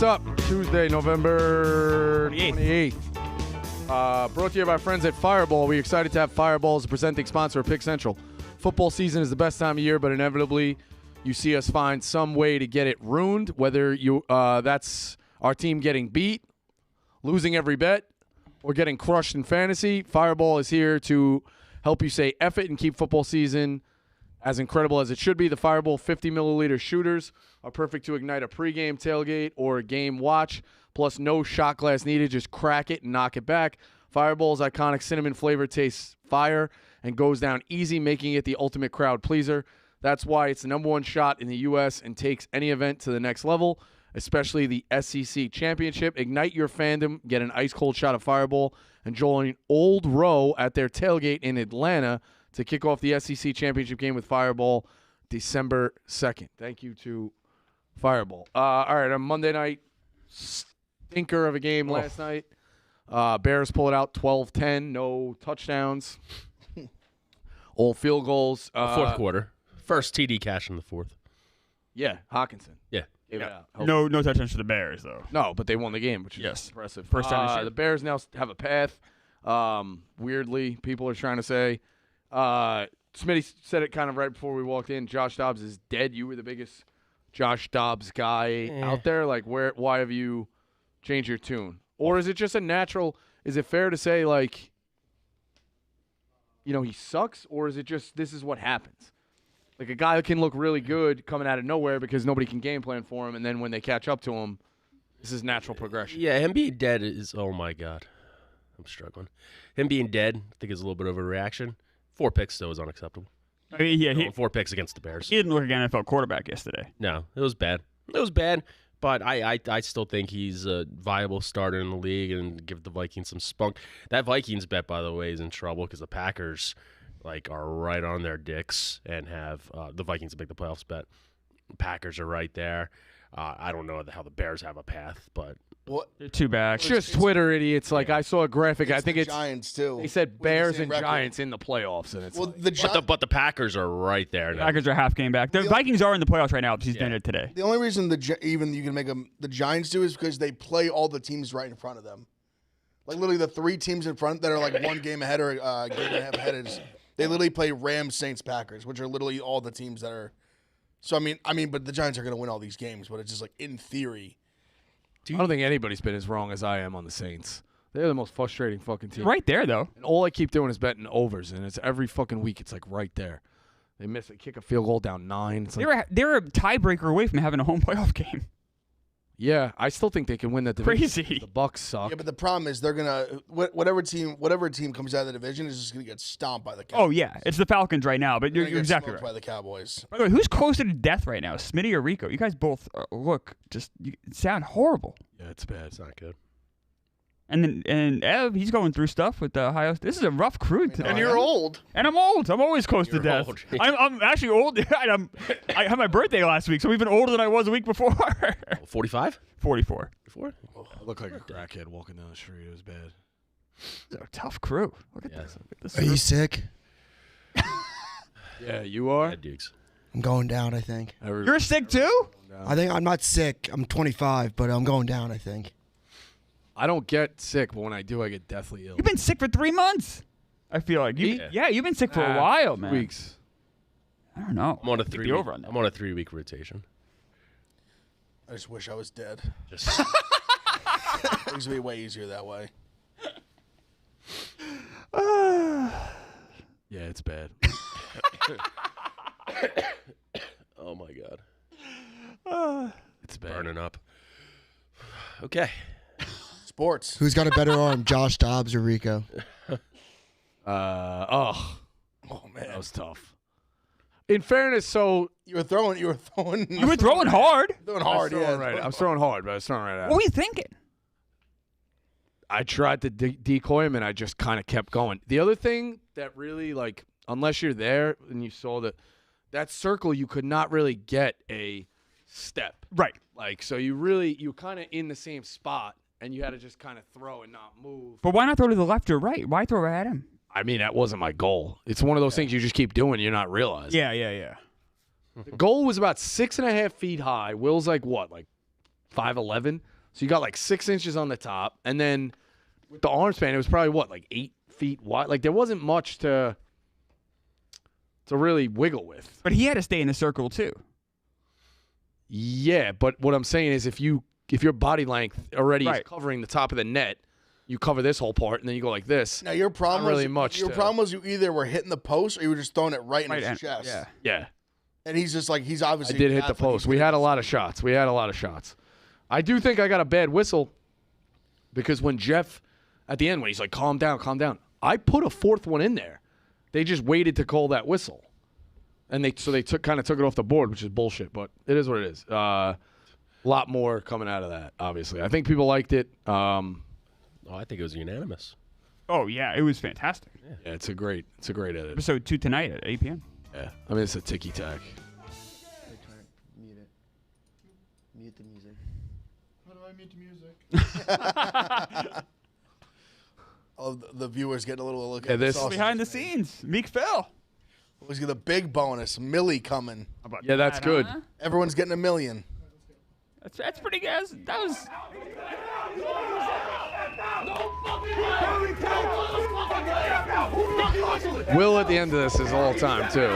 what's up? Tuesday, November 28th. Brought to you by our friends at Fireball. We're excited to have Fireball as a presenting sponsor of Pick Central. Football season is the best time of year, but inevitably you see us find some way to get it ruined, whether that's our team getting beat, losing every bet, or getting crushed in fantasy. Fireball is here to help you say F it and keep football season as incredible as it should be. The Fireball 50-milliliter shooters are perfect to ignite a pregame, tailgate, or a game watch. Plus, no shot glass needed. Just crack it and knock it back. Fireball's iconic cinnamon flavor tastes fire and goes down easy, making it the ultimate crowd pleaser. That's why it's the number one shot in the U.S. and takes any event to the next level, especially the SEC Championship. Ignite your fandom, get an ice-cold shot of Fireball, and join Old Row at their tailgate in Atlanta to kick off the SEC Championship game with Fireball December 2nd. Thank you to Fireball. All right, on Monday night, stinker of a game last night. Bears pull it out 12-10, no touchdowns. All field goals. Fourth quarter. First TD cash in the fourth. Yeah, Hawkinson. Yeah. Gave it out. No touchdowns to the Bears, though. No, but they won the game, which is impressive. First time this year. The Bears now have a path. Weirdly, people are trying to say. Smitty said it kind of right before we walked in. Josh Dobbs is dead. You were the biggest Josh Dobbs guy out there. Like, why have you changed your tune? Or is it just a natural? Is it fair to say, like, he sucks? Or is it just this is what happens? Like a guy that can look really good coming out of nowhere because nobody can game plan for him, and then when they catch up to him, this is natural progression. Yeah, him being dead is, oh my God. I'm struggling. Him being dead, I think is a little bit of a reaction. 4 picks, though, is unacceptable. I mean, yeah, 4 picks against the Bears. He didn't look like an NFL quarterback yesterday. No, it was bad. It was bad, but I still think he's a viable starter in the league and give the Vikings some spunk. That Vikings bet, by the way, is in trouble because the Packers are right on their dicks and have the Vikings to make the playoffs bet. The Packers are right there. I don't know how the Bears have a path, but they're too bad. It's just Twitter idiots. Like I saw a graphic. I think it's Giants too. They said Bears and Giants in the playoffs, and it's but the Packers are right there now. Packers are half game back. The Vikings are in the playoffs right now. He's done it today. The only reason even you can make them the Giants do is because they play all the teams right in front of them. Like literally the 3 teams in front that are like 1 game ahead or a game and a half ahead they literally play Rams, Saints, Packers, which are literally all the teams that are. So I mean, but the Giants are going to win all these games. But it's just like in theory. I don't think anybody's been as wrong as I am on the Saints. They're the most frustrating fucking team. Right there, though. And all I keep doing is betting overs, and it's every fucking week. It's like right there. They miss it, kick a field goal down 9. It's like, they're a tiebreaker away from having a home playoff game. Yeah, I still think they can win that division. Crazy. The Bucks suck. Yeah, but the problem is they're gonna whatever team comes out of the division is just gonna get stomped by the Cowboys. Oh yeah, it's the Falcons right now. But you're exactly right. By the Cowboys. By the way, who's closer to death right now, Smitty or Rico? You guys both sound horrible. Yeah, it's bad. It's not good. And Ev, he's going through stuff with the Ohio. This is a rough crew today. And you're old. And I'm old. I'm always close to death. Old. I'm actually old. I had my birthday last week, so I'm even older than I was a week before. 45? 44. I look like a crackhead walking down the street. It was bad. They're a tough crew. Look at this. Look at this. Are you sick? Yeah, you are? Yeah, Dukes. I'm going down, I think. You're sick too? I think I'm not sick. I'm 25, but I'm going down, I think. I don't get sick, but when I do, I get deathly ill. You've been sick for 3 months. I feel like you've been sick for a while, man. Weeks. I don't know. I'm on a 3-week rotation. I just wish I was dead. Just Things would be way easier that way. Yeah, it's bad. Oh my God. It's bad. Burning up. Okay. Sports. Who's got a better arm, Josh Dobbs or Rico? Oh man, that was tough. In fairness, so you were throwing hard. You were throwing hard. Throwing hard, yeah. Right. I was throwing hard, but I was throwing right out. What were you thinking? I tried to decoy him, and I just kind of kept going. The other thing that really, unless you're there and you saw that circle, you could not really get a step. Right. So you kind of in the same spot, and you had to just kind of throw and not move. But why not throw to the left or right? Why throw right at him? I mean, that wasn't my goal. It's one of those things you just keep doing, you're not realizing. Yeah. The goal was about 6.5 feet high. Will's 5'11", So you got like 6 inches on the top, and then with the arm span, it was probably like 8 feet wide. Like there wasn't much to really wiggle with. But he had to stay in the circle too. Yeah, but what I'm saying is if your body length already is Right. covering the top of the net, you cover this whole part, and then you go like this. Now your problem Not really was much your to- problem was you either were hitting the post or you were just throwing it right in Right, his and- chest. yeah. Yeah. And he's just like he's I obviously. did an hit the athlete. post. We had a lot of shots. I do think I got a bad whistle because when Jeff, at the end, when he's like, calm down, I put a fourth one in there. They just waited to call that whistle. And they took it off the board, which is bullshit, but it is what it is. A lot more coming out of that, obviously. I think people liked it. Oh, I think it was unanimous. Oh yeah, it was fantastic. Yeah, it's a great edit. Episode 2 tonight at 8 p.m. Yeah, I mean it's a ticky tack. Mute it. Mute the music. How do I mute the music? Oh, the viewers getting a little look Yeah, at the this- sausage. Behind the scenes, Meek Phil. Let's get a big bonus. Millie coming. How about Yeah, that's that, good. huh? Everyone's getting $1 million. That's pretty good. That was. Will at the end of this is all time too.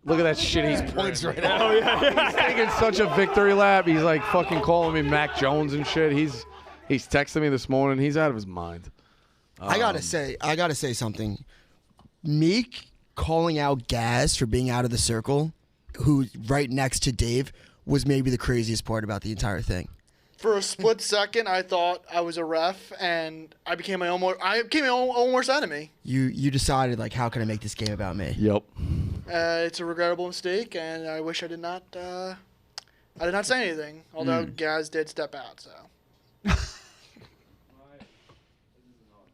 Look at that shit he's Points right Oh, now. He's taking such a victory lap. He's like fucking calling me Mac Jones and shit. He's texting me this morning. He's out of his mind. I gotta say something. Meek calling out Gaz for being out of the circle, who's right next to Dave, was maybe the craziest part about the entire thing. For a split second, I thought I was a ref, and I became my own worst enemy. You decided, like, how can I make this game about me? Yep. It's a regrettable mistake, and I wish I did not. I did not say anything, although Gaz did step out. So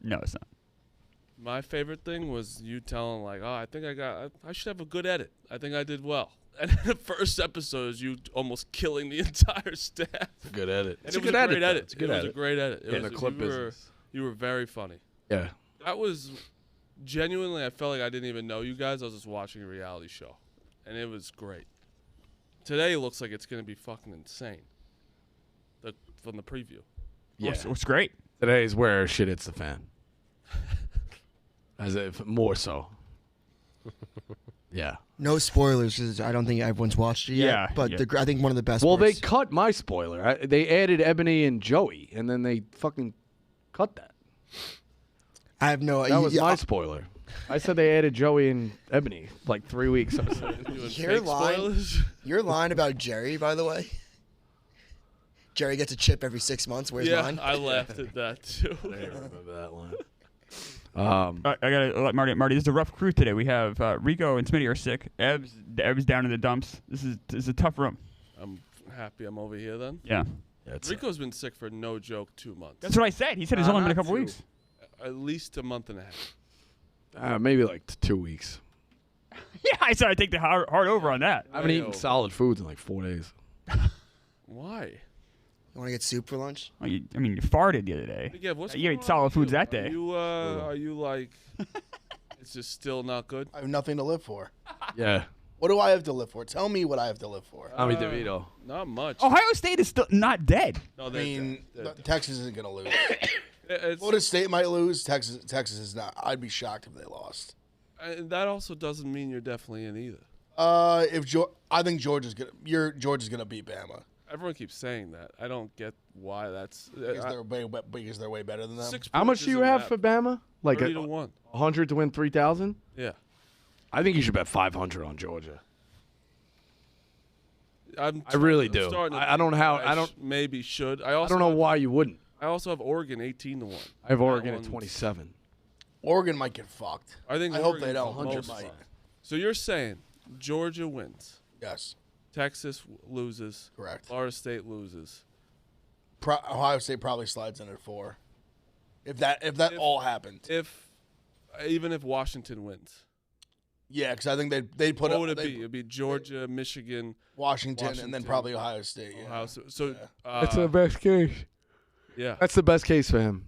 No, it's not. My favorite thing was you telling like, "Oh, I think I should have a good edit. I think I did well." And the first episode is you almost killing the entire staff. It's a good edit. And it was a great edit. It's a good It edit. was a great edit. In the clip business. You were very funny. Yeah. That was genuinely. I felt like I didn't even know you guys. I was just watching a reality show, and it was great. Today looks like it's gonna be fucking insane. From the preview. Yeah. It's great. Today is where shit hits the fan. As if more so. Yeah. No spoilers, 'cause I don't think everyone's watched it yet. Yeah, But yeah. I think one of the best Well, they parts. cut my spoiler. They added Ebony and Joey, and then they fucking cut that. I have no That was yeah, my spoiler. I said they added Joey and Ebony like 3 weeks. You doing Your fake line- spoilers? Your line about Jerry, by the way. Jerry gets a chip every 6 months. Where's Yeah, mine? I laughed at that too. I don't remember that line. I gotta let Marty. This is a rough crew today. We have Rico and Smitty are sick. Ev's down in the dumps. This is a tough room. I'm happy I'm over here then. Yeah, Yeah, it's Rico's been sick for no joke 2 months. that's what I said. He said it's only been a couple weeks. At least a month and a half. maybe like 2 weeks. Yeah, I said I take the hard over on that. I haven't eaten solid foods in like 4 days. Why? You want to get soup for lunch? Well, you farted the other day. Yeah, what's You going ate on solid with foods you? that day. Are you like? It's just still not good. I have nothing to live for. Yeah. What do I have to live for? Tell me what I have to live for. Tommy DeVito. Not much. Ohio State is still not dead. No, I they're mean, dead. Texas isn't going to lose. It's- Florida State might lose. Texas is not. I'd be shocked if they lost. and that also doesn't mean you're definitely in either. I think Georgia's gonna beat Bama Everyone keeps saying that. I don't get why that's. because they're way better than them. 6 How much points do you isn't have that- for Bama? Like 30 to 1. 100 to win 3,000? Yeah. I think you should bet 500 on Georgia. I really do. I don't know how- I don't- maybe should. I don't know why you wouldn't. I also have Oregon 18 to 1. I have That Oregon at one's- 27. Oregon might get fucked. I think. I hope Oregon's they don't. the most Might. fun. So you're saying Georgia wins, Yes, Texas loses, correct. Florida State loses. Ohio State probably slides in at 4. If that all happened, Even if Washington wins, yeah, because I think they'd put what up would it be? It'd be Georgia, Michigan, Washington, and then Washington, probably Ohio State. Yeah. Ohio. So That's the best case. yeah. That's the best case for him.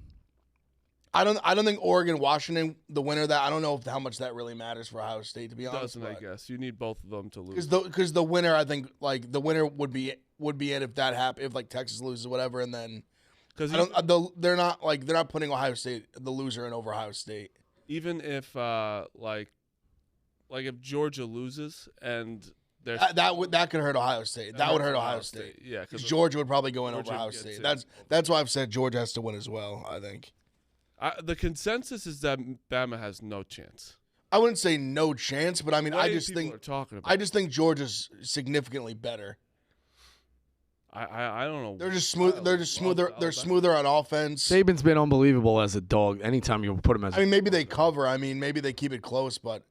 I don't think Oregon, Washington, the winner of that. I don't know how much that really matters for Ohio State, to be honest. Doesn't, I guess. You need both of them to lose. Because the winner, I think, like the winner would be in if that happened, if like Texas loses, whatever, and then because they're not putting Ohio State, the loser, in over Ohio State. Even if like if Georgia loses and that could hurt Ohio State. That would hurt Ohio State. Yeah, because Georgia would probably go in over Ohio State. That's why I've said Georgia has to win as well. I think. The consensus is that Bama has no chance. I wouldn't say no chance, but I mean, I just think Georgia's significantly better. I don't know. They're just smooth. They're just smoother. They're smoother on offense. Saban's been unbelievable as a dog. Anytime you put him as, I mean, maybe they cover. I mean, maybe they keep it close, but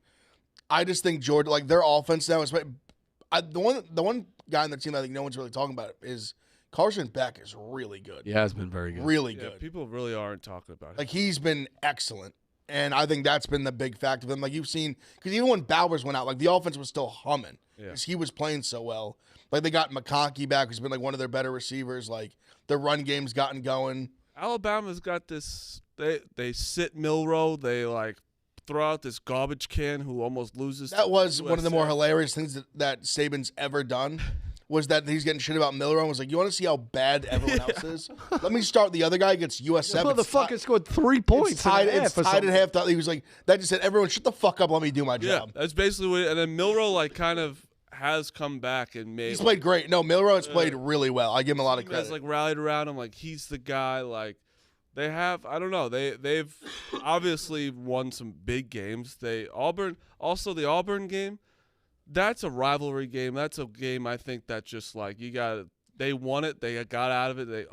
I just think Georgia, like their offense now, is the one guy on the team I think no one's really talking about is Carson Beck is really good. He has been very good. Really good. People really aren't talking about it. Like he's been excellent. And I think that's been the big factor for them. Like you've seen, because even when Bowers went out, like the offense was still humming because he was playing so well. Like they got McConkey back, who's been like one of their better receivers. Like their run game's gotten going. Alabama's got this. They sit Milroe. They like throw out this garbage can who almost loses. That was one of the more hilarious things that Saban's ever done. Was that he's getting shit about Milroe and was like, you want to see how bad everyone else is? Let me start the other guy against USF. The motherfucker scored 3 points. It's tied at half. He was like, that just said, everyone shut the fuck up, let me do my job. Yeah, that's basically what and then Milroe like kind of has come back and made. He's played great. No, Milroe has played really well. I give him a lot of credit. Guys like rallied around him, like he's the guy. Like they have, I don't know. They've obviously won some big games. The Auburn game. That's a rivalry game. That's a game I think that just like they won it. They got out of it.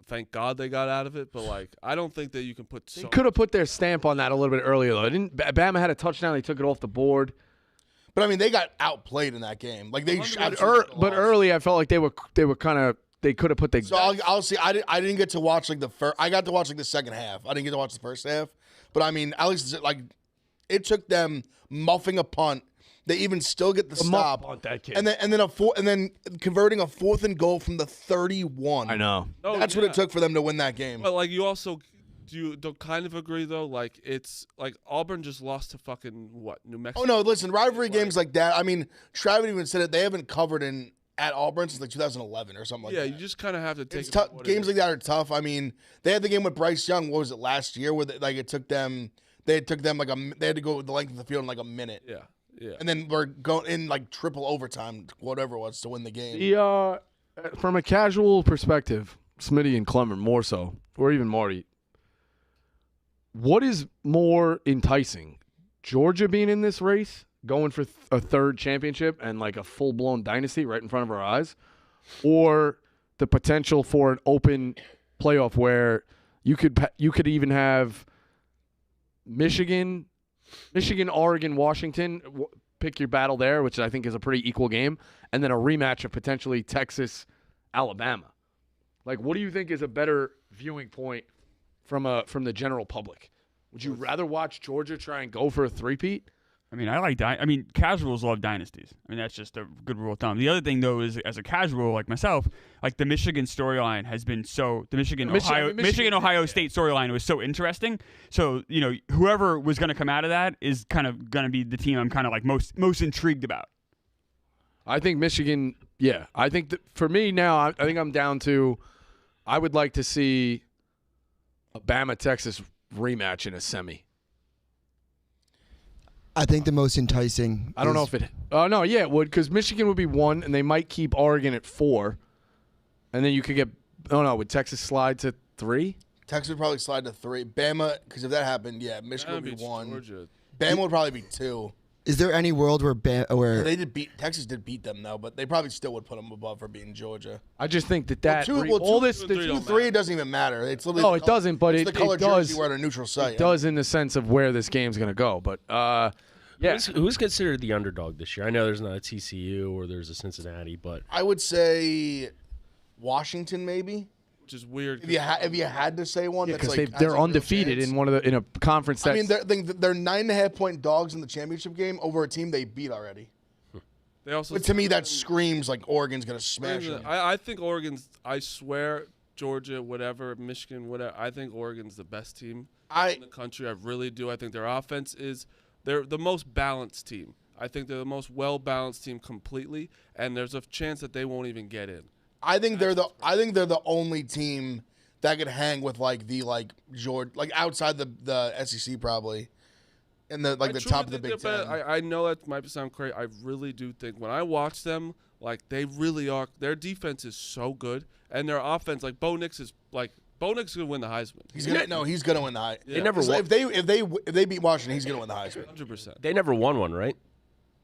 Thank God they got out of it. But like, I don't think that you can put. They could have put their stamp on that a little bit earlier though. Bama had a touchdown. They took it off the board. But I mean, they got outplayed in that game. Like they, but early I felt like they were kind of. They could have put the. So I'll see. I didn't get to watch like the first. I got to watch like the second half. I didn't get to watch the first half. But I mean, at least like it took them muffing a punt. They even still get the stop, and then converting a 4th and goal from the 31. I know. That's what it took for them to win that game. But like you also don't kind of agree though. Like it's like Auburn just lost to fucking New Mexico. Oh no, listen, rivalry games like that. I mean, Travis even said it. They haven't covered at Auburn since like 2011 or something like that. Yeah, you just kind of have to take. It's tough. Games like that are tough. I mean, they had the game with Bryce Young. What was it last year? Where it took them. They had to go the length of the field in like a minute. Yeah. Yeah. And then we're going in like triple overtime, whatever it was, to win the game. From a casual perspective, Smitty and Clemmer more so, or even Marty, what is more enticing? Georgia being in this race, going for a third championship and like a full-blown dynasty right in front of our eyes, or the potential for an open playoff where you could even have Michigan, Oregon, Washington, pick your battle there, which I think is a pretty equal game, and then a rematch of potentially Texas, Alabama. Like, what do you think is a better viewing point from the general public? Would you rather watch Georgia try and go for a three-peat? I mean, casuals love dynasties. I mean, that's just a good rule of thumb. The other thing, though, is as a casual like myself, like the Michigan storyline has been Michigan-Ohio State storyline was so interesting. So, whoever was going to come out of that is kind of going to be the team I'm kind of like most intrigued about. I think Michigan, yeah. I think that for me now, I think I'm down to I would like to see a Bama-Texas rematch in a semi. I think the most enticing. I don't know if it. Oh no, yeah, it would, because Michigan would be 1, and they might keep Oregon at 4, and then you could get. Oh no, would Texas slide to 3? Texas would probably slide to 3. Bama, because if that happened, yeah, Michigan would be 1. Georgia. Bama would probably be 2. Is there any world where Texas did beat them though, but they probably still would put them above for beating Georgia. I just think that the 2-3 it doesn't even matter. It's literally no, it doesn't. But it's it the color does. Jersey we're at a neutral site. It does in the sense of where this game's going to go. But yeah, who's considered the underdog this year? I know there's not a TCU or there's a Cincinnati, but I would say Washington maybe. Which is weird. If you had to say one, because like, they're undefeated in in a conference. I mean, they're 9.5-point dogs in the championship game over a team they beat already. They also, but to me, that screams like Oregon's gonna smash them. I think Oregon's. I swear, Georgia, whatever, Michigan, whatever. I think Oregon's the best team. in the country. I really do. I think their offense they're the most balanced team. I think they're the most well-balanced team completely, and there's a chance that they won't even get in. I think they're the only team that could hang with outside the SEC probably, and the top of the Big Ten. I know that might sound crazy. I really do think when I watch them, they really are. Their defense is so good, and their offense, Bo Nix is Bo Nix is gonna win the Heisman. He's gonna win the Heisman. They never won. If they beat Washington, he's gonna win the Heisman. 100%. They never won one, right?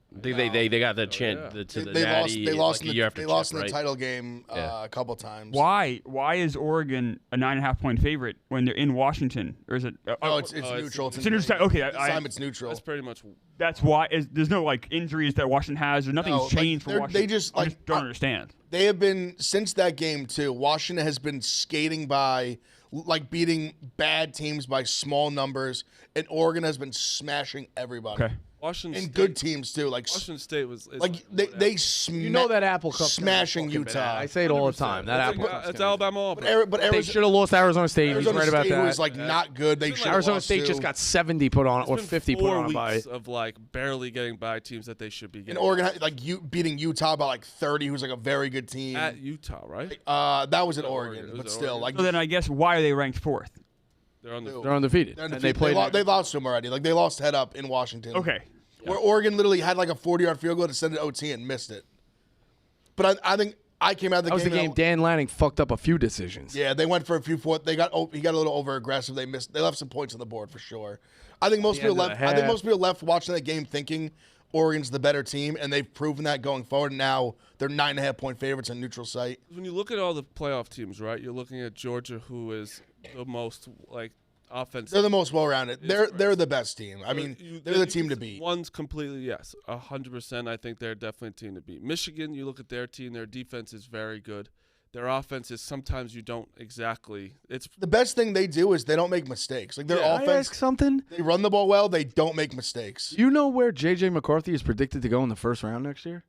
They got the chance to the Natty. They lost in the title game a couple times. Why is Oregon a 9.5-point favorite when they're in Washington? Or is it? It's neutral. It's neutral. Okay, it's neutral. That's pretty much. That's why. There's no injuries that Washington has, or nothing's changed for Washington. They just I just don't understand. They have been since that game too. Washington has been skating by, beating bad teams by small numbers, and Oregon has been smashing everybody. Okay. Washington State, good teams too. Washington State was that Apple Cup smashing Utah. I say it all the time. That Apple Cup. It's Alabama. But they should have lost Arizona State. He's Arizona right about State that. was not good. They Arizona State just got 70 put on or 50 put on by. Weeks of barely getting by teams that they should be getting. And Oregon beating Utah by 30, who's a very good team. At Utah, right? That was at Oregon, but still. So then I guess why are they ranked 4th? They're undefeated. And they played. They lost to them already. They lost head up in Washington. Okay. Where Oregon literally had a 40-yard field goal to send it to OT and missed it. But I think I came out of the game. That was the game Dan Lanning fucked up a few decisions. Yeah, they went for a few. He got a little over aggressive. They left some points on the board for sure. I think most people left watching that game thinking Oregon's the better team, and they've proven that going forward. And now they're 9.5-point favorites on neutral site. When you look at all the playoff teams, right? You're looking at Georgia, who is the most offense. They're the most well-rounded. They're the best team. I mean, they're the team to beat. One's completely 100%. I think they're definitely a team to beat. Michigan, you look at their team. Their defense is very good. Their offense is sometimes you don't exactly. It's the best thing they do is they don't make mistakes. Their offense. Can I ask something? They run the ball well. They don't make mistakes. You know where J.J. McCarthy is predicted to go in the first round next year?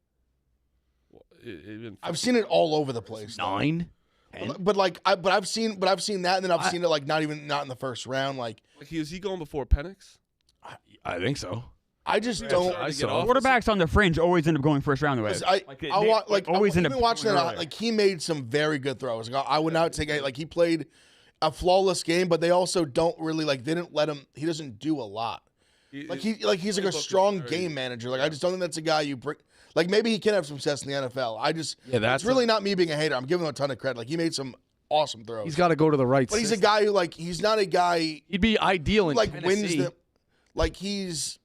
I've seen it all over the place. 9. But I've seen that, and then I've seen it not in the first round. Is he going before Penix? I think so. I just don't. Quarterbacks on the fringe always end up going first round. I've been watching that. He made some very good throws. I would not take it. He played a flawless game, but they also don't really they didn't let him. He doesn't do a lot. He's a strong game manager. I just don't think that's a guy you bring. Maybe he can have some success in the NFL. It's really not me being a hater. I'm giving him a ton of credit. He made some awesome throws. He's got to go to the right. But he's a guy who he's not a guy. He'd be ideal in wins Tennessee.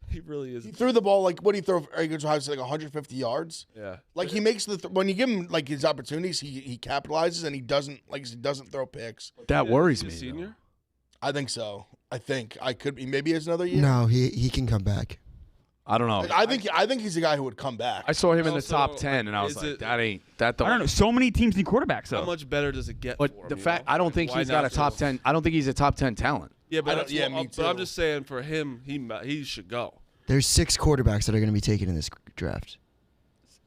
He really is. He threw the ball what do you throw? He goes 150 yards. Yeah. He makes when you give him his opportunities, he capitalizes and he doesn't throw picks. That worries me. Senior. I think so. I could be. Maybe it's another year. No, he can come back. I don't know. I think he's a guy who would come back. I saw him in the top 10, and I was like, that ain't that. I don't know. So many teams need quarterbacks, though. How much better does it get? But the fact, I don't think he's got a top 10. I don't think he's a top 10 talent. Yeah, but me too. But I'm just saying, for him, he should go. There's 6 quarterbacks that are going to be taken in this draft.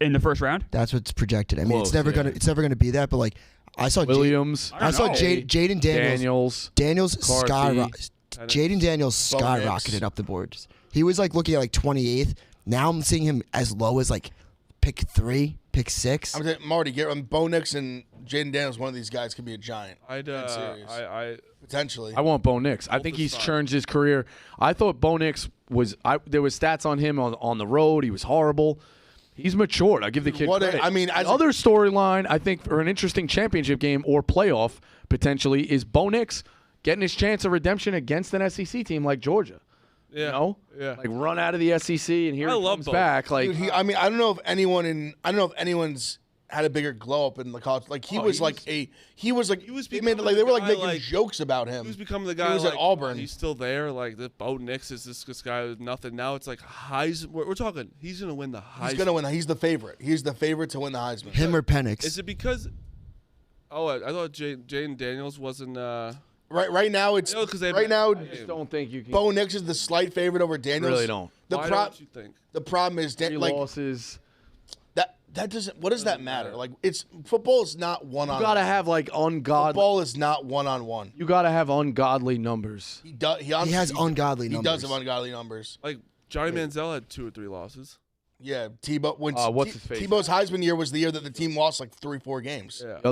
In the first round? That's what's projected. I mean, it's never gonna be that. But I saw Williams. I saw Jaden Daniels. Jaden Daniels skyrocketed up the boards. He was looking at 28th. Now I'm seeing him as low as pick 3, pick 6. I'm saying, Marty, Bo Nix and Jaden Daniels, one of these guys could be a giant. Potentially. I want Bo Nix. I think he's changed his career. I thought Bo Nix there was stats on him on the road. He was horrible. He's matured. I give the kid credit. Other storyline, I think, for an interesting championship game or playoff, potentially, is Bo Nix getting his chance of redemption against an SEC team like Georgia. Yeah. Run out of the SEC and here he comes back. Dude, I don't know if anyone's had a bigger glow up in the college. They were making jokes about him. He was becoming the guy. He was at Auburn. He's still there. The Bo Nix is this guy with nothing. Now it's Heisman. We're talking. He's gonna win the Heisman. He's gonna win. He's the favorite. He's the favorite to win the Heisman. Him or Penix? Is it because? Oh, I thought Jaden Daniels wasn't. Right now it's right now. I just don't think you can. Bo Nix is the slight favorite over Daniels. Really don't. Why don't you think? The problem is losses. That doesn't. What does that matter? Like, football is not one on. You gotta have like ungodly. Football is not 1-on-1. You gotta have ungodly numbers. He does. He has ungodly He numbers. does have ungodly numbers. Like Johnny Manziel had 2 or 3 losses. Yeah, Tebow. When what's his face? Tebow's Heisman year was the year that the team lost like 3-4 games. Yeah. The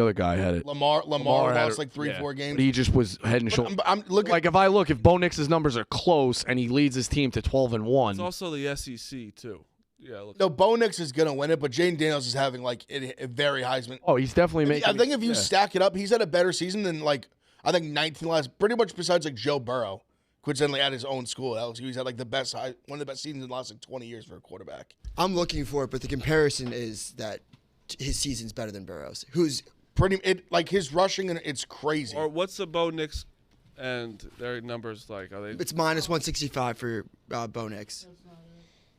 other guy had it. Lamar had lost it, like 3-4 games. But he just was head and shoulders. I'm looking. Like if Bo Nix's numbers are close and he leads his team to 12-1. It's also the SEC too. Yeah. No, Bo Nix is gonna win it, but Jaden Daniels is having like a very Heisman. Oh, he's definitely making. I think if you stack it up, he's had a better season than like I think 19 last. Pretty much besides like Joe Burrow, coincidentally at his own school at LSU, he's had like one of the best seasons in the last like 20 years for a quarterback. I'm looking for it, but the comparison is that his season's better than Burrow's, who's like his rushing and it's crazy. Or what's the Bo Nix and their numbers like? Are they? it's minus 165 for Bo Nix.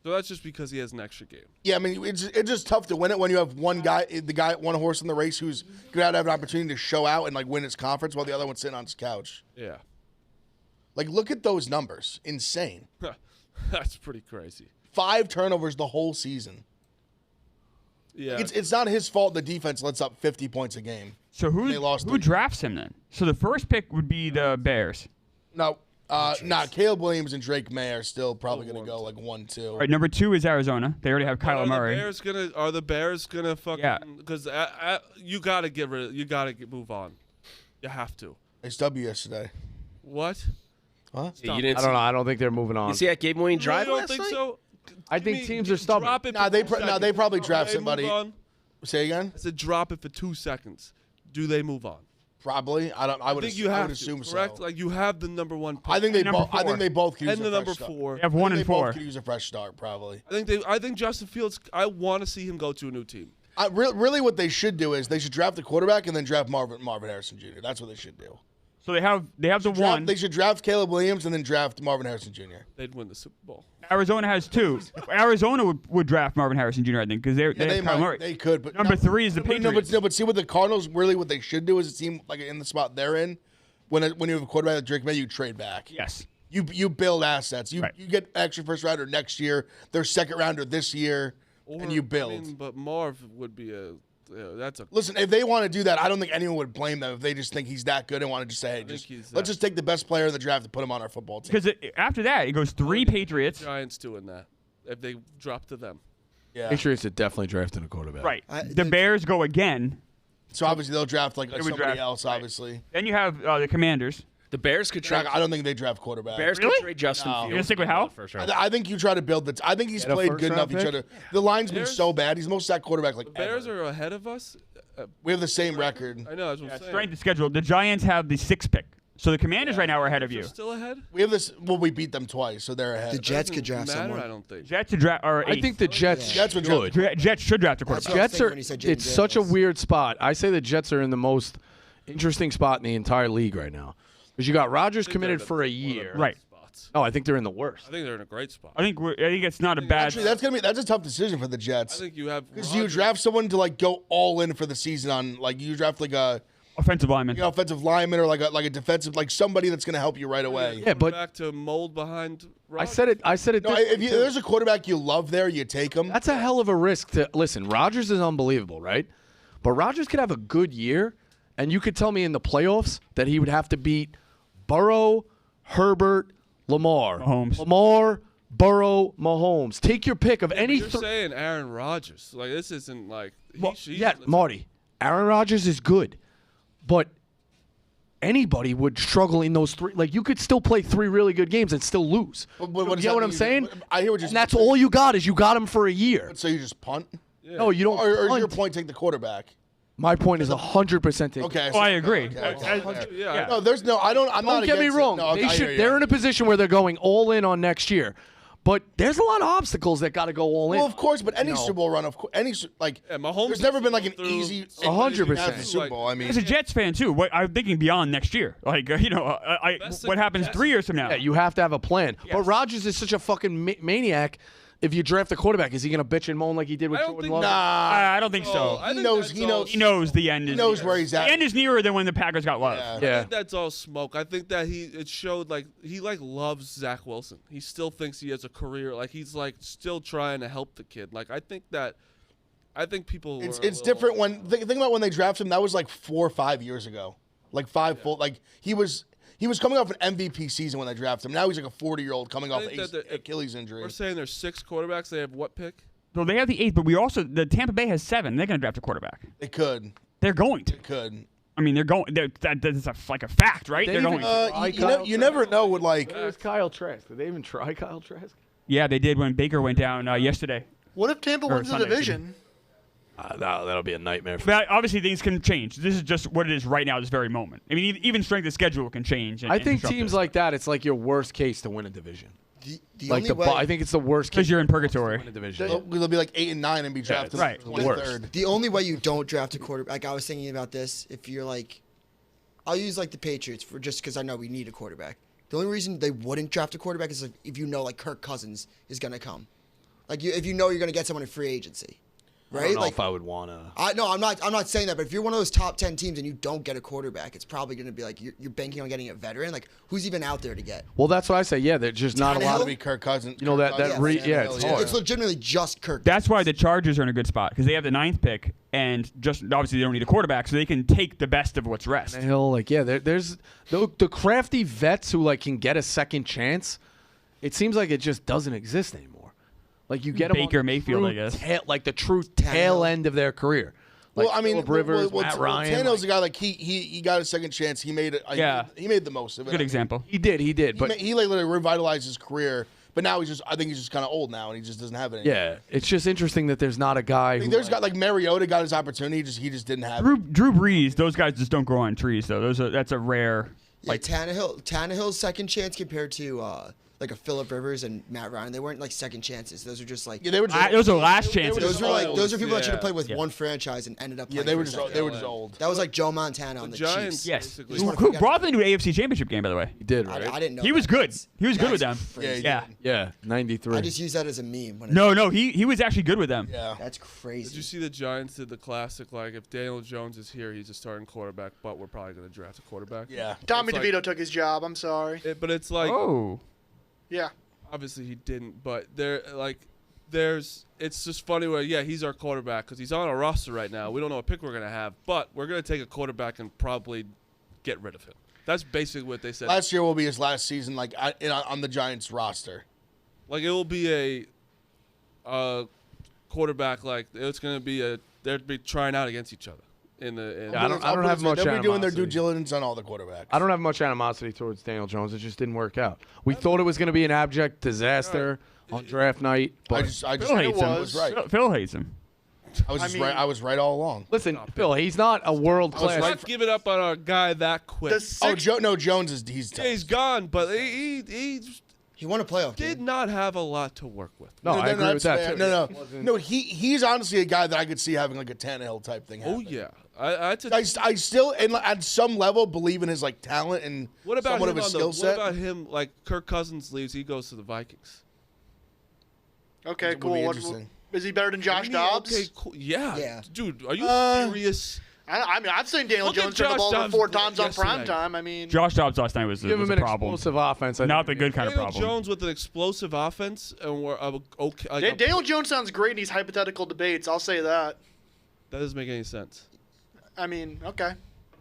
So that's just because he has an extra game. Yeah, I mean it's just tough to win it when you have one horse in the race who's going to have an opportunity to show out and like win his conference while the other one's sitting on his couch. Yeah. Like look at those numbers, insane. That's pretty crazy. 5 turnovers the whole season. Yeah. It's not his fault the defense lets up 50 points a game. So They lost who 3. drafts him then? So the first pick would be the Bears. No, Caleb Williams and Drake May are still probably going to go like 1-2. All right, number 2 is Arizona. They already have Kyler Murray. Are the Bears gonna fucking? Yeah. Because you gotta move on. You have to. They stubbed you yesterday. What? Huh? Yeah, you didn't I don't know. I don't think they're moving on. You see that game winning drive You don't last think night? so? I think teams are stubborn. Drop it. Nah, for they 2 seconds. they probably draft Do they somebody. move on? Say again? I said drop it for 2 seconds. Do they move on? Probably. I would think you have to, assume correct? so. Like you have the number 1 pick. I think they number both. I 4. think they both could use and a the number fresh start. 4. They have 1 and They 4. both could use a fresh start, probably. I think Justin Fields. I want to see him go to a new team. Really, what they should do is they should draft a quarterback and then draft Marvin Harrison Jr. That's what they should do. So they have the one. They should draft Caleb Williams and then draft Marvin Harrison Jr. They'd win the Super Bowl. Arizona has 2. Arizona would draft Marvin Harrison Jr. I think because they have Kyler might. Murray. They could, but Number 3 is the Patriots. But see what the Cardinals really what they should do is it seem like in the spot they're in. When you have a quarterback like Drake May, you trade back. Yes. You build assets. You Right. you get extra first rounder next year, their second rounder this year, and you build. I mean, but Marv would be that's a. Listen, if they want to do that, I don't think anyone would blame them if they just think he's that good and want to just say, hey, let's just take the best player in the draft and put him on our football team. Because after that, it goes 3 Patriots. Giants doing that if they drop to them. Yeah. Patriots are definitely drafting a quarterback. Right. The Bears go again. So obviously they'll draft like would somebody draft- else. right. Obviously, Then you have the Commanders. The Bears could trade. I don't think they draft quarterback. Bears Really? could trade Justin No. Fields. You're gonna stick with Howell? First round. I think you try to build I think he's Get a played first good enough. round You try pick? to. The line's been Bears- so bad. He's the most sacked quarterback like Bears ever. are ahead of us. We have the same record. I know. That's what I'm saying. Strength of schedule. The Giants have the 6th pick. So the Commanders right now are ahead of you. They're still ahead. We have this. Well, we beat them twice, so they're ahead. The Jets Doesn't could draft matter, someone. I don't think. Jets are I think the Jets Jets would draft. should. Jets should draft a quarterback. That's what I was Jets thinking are. when he said Jaden It's such a Daniels. weird spot. I say the Jets are in the most interesting spot in the entire league right now because you got Rodgers I think committed they're for a one of the year. best Right. spots. Oh, I think they're in the worst. I think they're in a great spot. I think it's not a bad. Actually, that's a tough decision for the I Jets. think you have. Because you Rodgers. draft someone to like go all in for the season on like you draft like a offensive lineman. offensive lineman or like a defensive like somebody that's going to help you right away. Yeah, but back to mold behind. I said it. No, if there's a quarterback you love there, you take him. That's a hell of a risk to listen. Rodgers is unbelievable, right? But Rodgers could have a good year, and you could tell me in the playoffs that he would have to beat Burrow, Herbert, Lamar, Mahomes. Burrow, Mahomes. Take your pick of any. You're saying Aaron Rodgers. Like this isn't like. Marty. Aaron Rodgers is good, but anybody would struggle in those 3. Like you could still play 3 really good games and still lose. What You does get that what I'm mean? saying? I hear what you're And that's saying. all you got is you got him for a year. So you just punt, No, you don't. or is your punt. point take the quarterback? My point is 100% taken. Okay. Oh, I agree. Yeah. No, there's no. I'm Don't not. get me against it. wrong. No, They I hear should. you. They're in a position where they're going all in on next year, but there's a lot of obstacles that got to go all in. Well, of course, but any No. Super Bowl run, of course, Yeah, Mahomes there's never been like an through easy 100%. Super Bowl. I mean, As a Jets fan too, I'm thinking beyond next year. Like Best what thing- happens yes. 3 years from now? Yeah, you have to have a plan. But Yes. Rodgers is such a fucking maniac. If you draft a quarterback, is he going to bitch and moan like he did with I don't Jordan think- Love? I don't think so. I think knows- that's he all- knows- He knows the end is. he knows where he's at. The end is nearer than when the Packers got Love. Yeah. I Yeah. think that's all smoke. I think that it showed like he like loves Zach Wilson. He still thinks he has a career. Like he's like still trying to help the kid. Like I think that I think people. It's different when think about when they drafted him. That was like 4 or 5 years ago, like full. Like he was coming off an MVP season when they drafted him. Now he's like a 40-year-old coming off an Achilles injury. We're saying there's 6 quarterbacks. They have what pick? So they have the 8th, but the Tampa Bay has 7. They're going to draft a quarterback. They could. They're going to. They could. I mean, they're going. That's like a fact, right? They're going to. You never know with like. Where's Kyle Trask? Did they even try Kyle Trask? Yeah, they did when Baker went down yesterday. What if Tampa wins the Sunday, division? That'll be a nightmare. But obviously, things can change. This is just what it is right now, this very moment. I mean, even strength of schedule can change. I think teams like that, it's like your worst case to win a division. I think it's the worst case. Because you're in purgatory. To win a division. They'll be like 8 and 9 and be drafted. right. The worst. The only way you don't draft a quarterback, like I was thinking about this, if you're like, I'll use like the Patriots for just because I know we need a quarterback. The only reason they wouldn't draft a quarterback is if you know like Kirk Cousins is going to come. Like if you know you're going to get someone in free agency. Right? I don't know like, if I would want to. I'm not saying that, but if you're one of those top 10 teams and you don't get a quarterback, it's probably going to be like you're banking on getting a veteran. Like who's even out there to get? Well, that's what I say. Yeah, there's just not a lot to of be Kirk Cousins. You know it's hard. It's legitimately just Kirk. That's why the Chargers are in a good spot because they have the 9th pick and just obviously they don't need a quarterback, so they can take the best of what's rest. There's the crafty vets who like can get a second chance. It seems like it just doesn't exist anymore. Like you get Baker Mayfield, I guess. Like the true tail end of their career. Like well, I mean, Rivers, Matt Ryan. Tannehill's a guy like he got a second chance. He made it. He made the most of it. Good example. He did. But he literally revitalized his career. But now I think he's just kind of old now, and he just doesn't have it anymore. Yeah, it's just interesting that there's not a guy. Got like Mariota got his opportunity. He just didn't have it. Drew Brees. Those guys just don't grow on trees, though. That's a rare. Like Tannehill's second chance compared to like a Phillip Rivers and Matt Ryan, they weren't like second chances. Those were just like those are last chances. Those are people that should have played with one franchise and ended up. Yeah, they were just old. That was like Joe Montana on the Giants. Chiefs. Yes, who brought them to an AFC Championship game, by the way. He did, right? I didn't know. He was good. He was good with them. Yeah, 93. I just use that as a meme. No, he was actually good with them. Yeah, that's crazy. Did you see the Giants did the classic? Like if Daniel Jones is here, he's a starting quarterback, but we're probably going to draft a quarterback. Yeah, Tommy DeVito took his job. I'm sorry. But it's like, yeah. Obviously he didn't, but it's just funny where he's our quarterback because he's on our roster right now. We don't know what pick we're gonna have, but we're gonna take a quarterback and probably get rid of him. That's basically what they said. Last year will be his last season, like on the Giants roster. Like it will be a quarterback. Like it's gonna be they'd be trying out against each other. I don't have much. They'll be doing their due diligence on all the quarterbacks. I don't have much animosity towards Daniel Jones. It just didn't work out. We thought it was going to be an abject disaster on draft night. But Phil hates him. Right. Phil hates him. Right. I was right all along. Listen, Phil, he's not a world class. Let's give it up on our guy that quick. Jones is he's gone, but he won a playoff game. Did not have a lot to work with. No, I agree with that too. No. He's honestly a guy that I could see having like a Tannehill type thing happen. Oh yeah, I still at some level believe in his like talent and somewhat of his skill set. What about him? Like Kirk Cousins leaves, he goes to the Vikings. Okay, cool. Is he better than Josh Dobbs? Okay, cool. Yeah. Dude, are you serious? I mean, I've seen Daniel Jones turn the ball over 4 times on prime time. I mean, Josh Dobbs last night was a problem. Explosive offense. Not the good kind of problem. Daniel Jones with an explosive offense, and we're okay. Daniel Jones sounds great in these hypothetical debates. I'll say that. That doesn't make any sense. I mean, okay.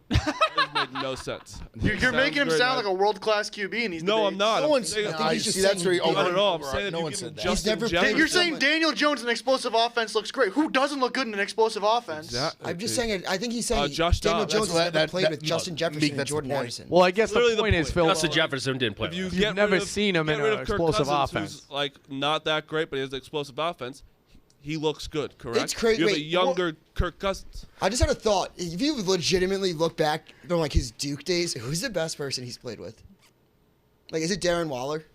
That doesn't make no sense. You're making him sound like a world-class QB in these debates. No, I'm not. No one's. That's where not at all. I'm saying no one said that. He's never You're saying Daniel Jones in an explosive offense looks great. Who doesn't look good in an explosive offense? I'm just saying. I think he's saying Josh Daniel Dobbs. Jones has never played with Justin Jefferson and Jordan Anderson. Well, I guess the point is, Phil. Justin Jefferson didn't play. You've never seen him in an explosive offense. Who's like not that great, but he has an explosive offense. He looks good, correct? It's crazy. You have a younger Kirk Cousins. I just had a thought. If you legitimately look back from like his Duke days, who's the best person he's played with? Like, is it Darren Waller?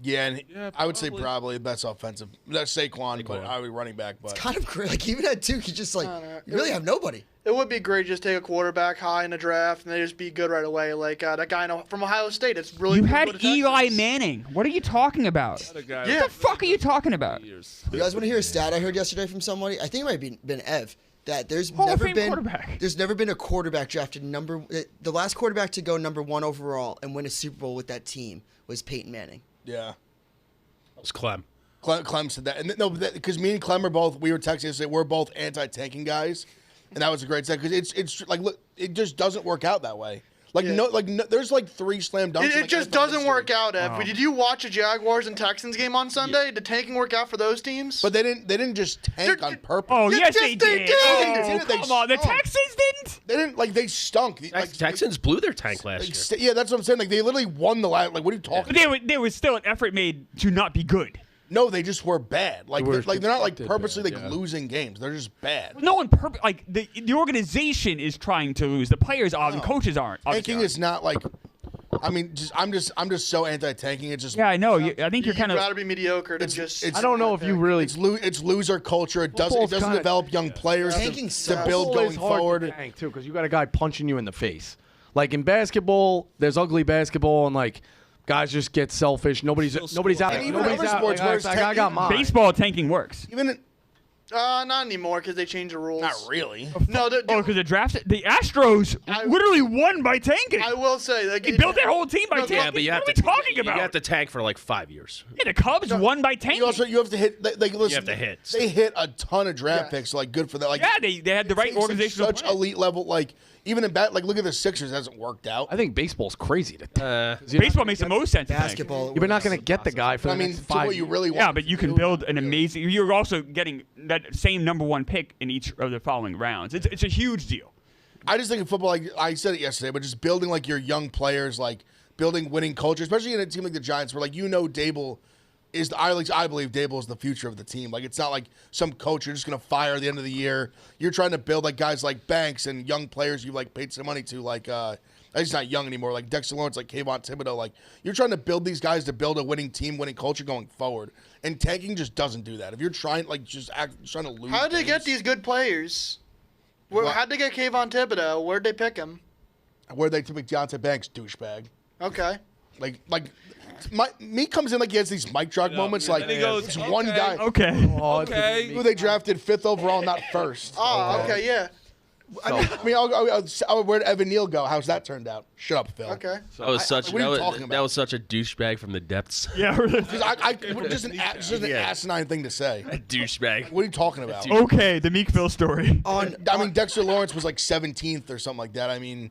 Yeah, I would say probably the best offensive. That's Saquon, but I would be running back. But it's kind of crazy. Like even at Duke, you just like you really have nobody. It would be great just take a quarterback high in the draft and they just be good right away. Like that guy from Ohio State. It's really you had Eli Manning. What are you talking about? Yeah. What the fuck are you talking about? You guys want to hear a stat I heard yesterday from somebody? I think it might have been Ev. That there's Hall never of Fame been quarterback. There's never been a quarterback drafted the last quarterback to go number 1 overall and win a Super Bowl with that team was Peyton Manning. Yeah. It was Clem. Clem said that, and no, because me and Clem we were texting yesterday. We're both anti-tanking guys, and that was a great set because it's like look, it just doesn't work out that way. Like no, there's like 3 slam dunks. It just doesn't work out. Ev. Did you watch a Jaguars and Texans game on Sunday? Did tanking work out for those teams? But they didn't just tank on purpose. Oh yes, they did. did. Oh, come on, the Texans didn't. They didn't they stunk. Texans blew their tank last year. Yeah, that's what I'm saying. Like they literally won the last. Like what are you talking? But there was still an effort made to not be good. No, they just were bad. Like they're not like purposely bad, losing games. They're just bad. No one the organization is trying to lose. The players are, the coaches aren't. Tanking is not like. I mean, I'm just so anti-tanking. It's just I know. I think you're kind You'd of. rather be mediocre than just. I don't know if you really. it's loser culture. It doesn't develop young players to build going forward. Tank too, because you got a guy punching you in the face. Like in basketball, there's ugly basketball, and like guys just get selfish. Nobody's out. And even other sports where it's I got mine. Baseball tanking works. Even not anymore because they changed the rules. not really. No, Because the Astros literally won by tanking. I will say They built their whole team by tanking. Yeah, but you have what to are we talking about? You have to tank for like 5 years. Yeah, the Cubs won by tanking. You have to hit. Listen, You have to hit. They hit a ton of draft picks. Like good for that. Like Yeah, they had the right organizational Such plan. elite level. Like even in bat. Like look at the Sixers. It hasn't worked out. I think baseball's crazy to tank. Baseball makes the most sense. to tank. Basketball. You're not going to get the guy for I the mean, next to 5 what you years. really want. Yeah, but you can build an amazing. You're also getting that same number 1 pick in each of the following rounds. It's a huge deal. I just think in football, like I said it yesterday, but just building like your young players, like building winning culture, especially in a team like the Giants, where like Dable is I believe Dable is the future of the team. Like it's not like some coach you're just gonna fire at the end of the year. You're trying to build like guys like Banks and young players you like paid some money to, like he's not young anymore, like Dexter Lawrence, like Kayvon Thibodeau. Like you're trying to build these guys to build a winning team, winning culture going forward. And tanking just doesn't do that. If you're trying trying to lose. How did they get these good players? How'd they get Kayvon Thibodeau? Where'd they pick him? Where'd they pick Deontay Banks, douchebag? Okay. Like me comes in like he has these mic drop moments. Like he goes, it's okay. one guy Okay. Okay. who they drafted 5th overall, not first. Oh, okay, yeah. I mean, where'd Evan Neal go? How's that turned out? Shut up, Phil. Okay. That was such. what are you That talking was, about? that was such a douchebag from the depths. Yeah. Really. Just an asinine thing to say. A douchebag. What are you talking about? Okay, the Meekville story. I mean, Dexter Lawrence was like 17th or something like that. I mean,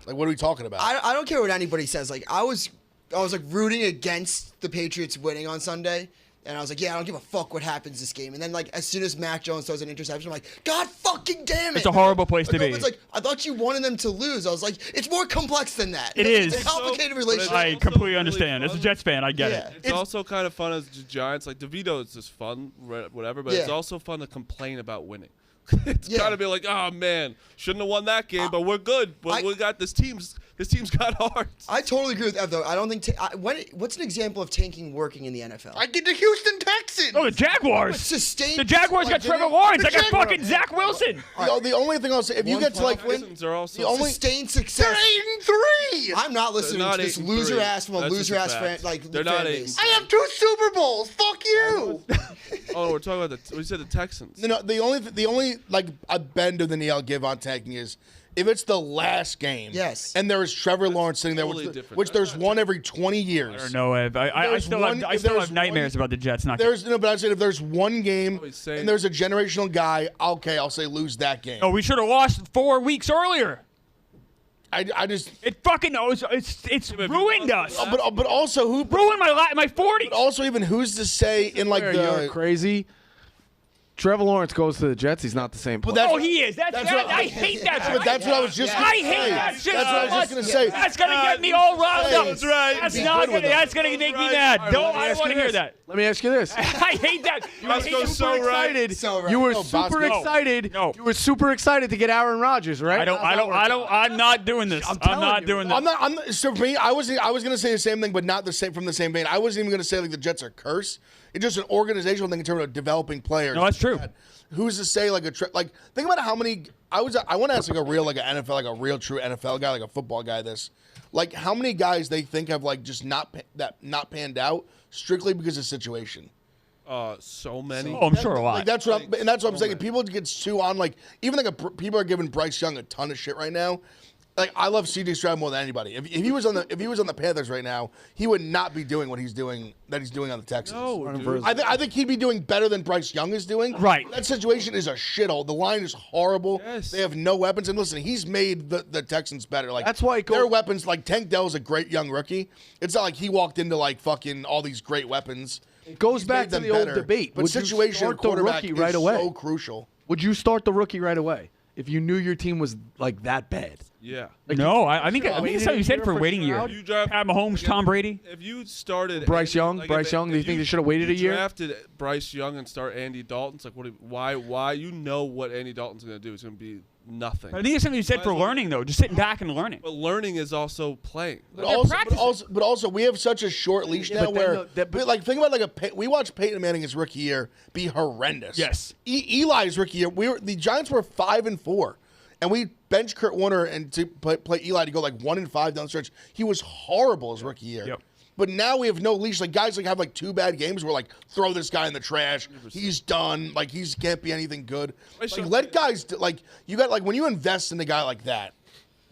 like, what are we talking about? I don't care what anybody says. Like I was like rooting against the Patriots winning on Sunday. And I was like, yeah, I don't give a fuck what happens this game. And then, like, as soon as Mac Jones throws an interception, I'm like, God fucking damn it. It's a horrible place to be. It's like, I thought you wanted them to lose. I was like, it's more complex than that. It It's is. a complicated But relationship. I also completely really understand. As a fun. Jets fan, I get Yeah. it. It's also kind of fun as the Giants. Like DeVito is just fun, whatever. But it's Yeah. also fun to complain about winning. It's Yeah. kind of be like, oh man, shouldn't have won that game, but we're good. But we got this team's got hearts. I totally agree with Ev, though. I don't think what's an example of tanking working in the NFL? I did the Houston Texans. Oh, the Jaguars. Sustained. The Jaguars got Trevor Lawrence. I got fucking Zach Wilson. The only thing I'll say, if you get to like win, Texans are also the only sustained They're success. 8-3. I'm not listening not to this 8-3. loser ass from a That's loser just a ass fact. fan They're fan not base. 8-3. I have 2 Super Bowls. Fuck you. Oh, we're talking about we said the Texans. No, the only like a bend of the knee I'll give on tanking is if it's the last game. Yes. And there is Trevor Lawrence sitting there, totally which different. there's one every 20 years. I don't know, Ev. I There's still one- have, I if still there's have nightmares one- about the Jets. Not There's no, but I said if there's one game he's saying- and there's a generational guy, okay, I'll say lose that game. Oh, we should have lost 4 weeks earlier. I just. It fucking it's ruined us. But also who? Ruined my 40s. Also, even who's to say in like You're the crazy. Trevor Lawrence goes to the Jets. He's not the same player. that's- Oh, he is. That's what- I hate that. But that's what I was just. I gonna hate say. that shit. That's what I was just gonna say. That's gonna get me all riled up. That's right. That's Be not good gonna. with them. That's gonna make me mad. All right, Don't. let me I ask want to you hear this. that. Let me ask you this. I hate that. You were Bosco's super so right. excited. So right. You were No, super Bosco. excited. No. You were super excited to get Aaron Rodgers, right? I'm not doing this. I'm telling not you. doing this. I'm not. So for me, I was gonna say the same thing, but not the same from the same vein. I wasn't even gonna say like the Jets are cursed. It's just an organizational thing in terms of developing players. No, that's true. Who's to say like think about how many I want to ask like a real like an NFL like a real true NFL guy like a football guy this like how many guys they think have like just not panned out strictly because of situation. So many. Oh, I'm sure a lot. Like that's what I'm saying. People get too on like even like people are giving Bryce Young a ton of shit right now. like I love C.J. Stroud more than anybody. If he was on the Panthers right now, he would not be doing what he's doing on the Texans. No, dude. I think he'd be doing better than Bryce Young is doing. Right. That situation is a shithole. The line is horrible. Yes. They have no weapons. And listen, he's made the Texans better. Like That's why their weapons. Like Tank Dell's a great young rookie. It's not like he walked into like fucking all these great weapons. It goes He's back made to the them old better. debate. But Would you situation start the quarterback rookie is right away? so crucial. Would you start the rookie right away if you knew your team was like that bad? Yeah. No, I think Stroud. it's something you said for waiting a year. Stroud? You draft Pat Mahomes, Tom Brady. If you started Bryce Young, like, Bryce Young. Do you think they should have waited a year? Drafted Bryce Young and start Andy Dalton. It's like, why? You know what Andy Dalton's going to do. It's going to be nothing. I think it's something you said for learning though, just sitting back and learning. But learning is also playing. But also, we have such a short leash now but where, then like, think about we watched Peyton Manning his rookie year be horrendous. Yes. Eli's rookie year, the Giants were 5-4, and we benched Kurt Warner and to play Eli to go like 1-5 down the stretch. He was horrible his rookie year. Yep. But now we have no leash. Like guys have like 2 bad games. We're like, throw this guy in the trash. He's done. Like he can't be anything good. Like let guys you got like when you invest in a guy like that,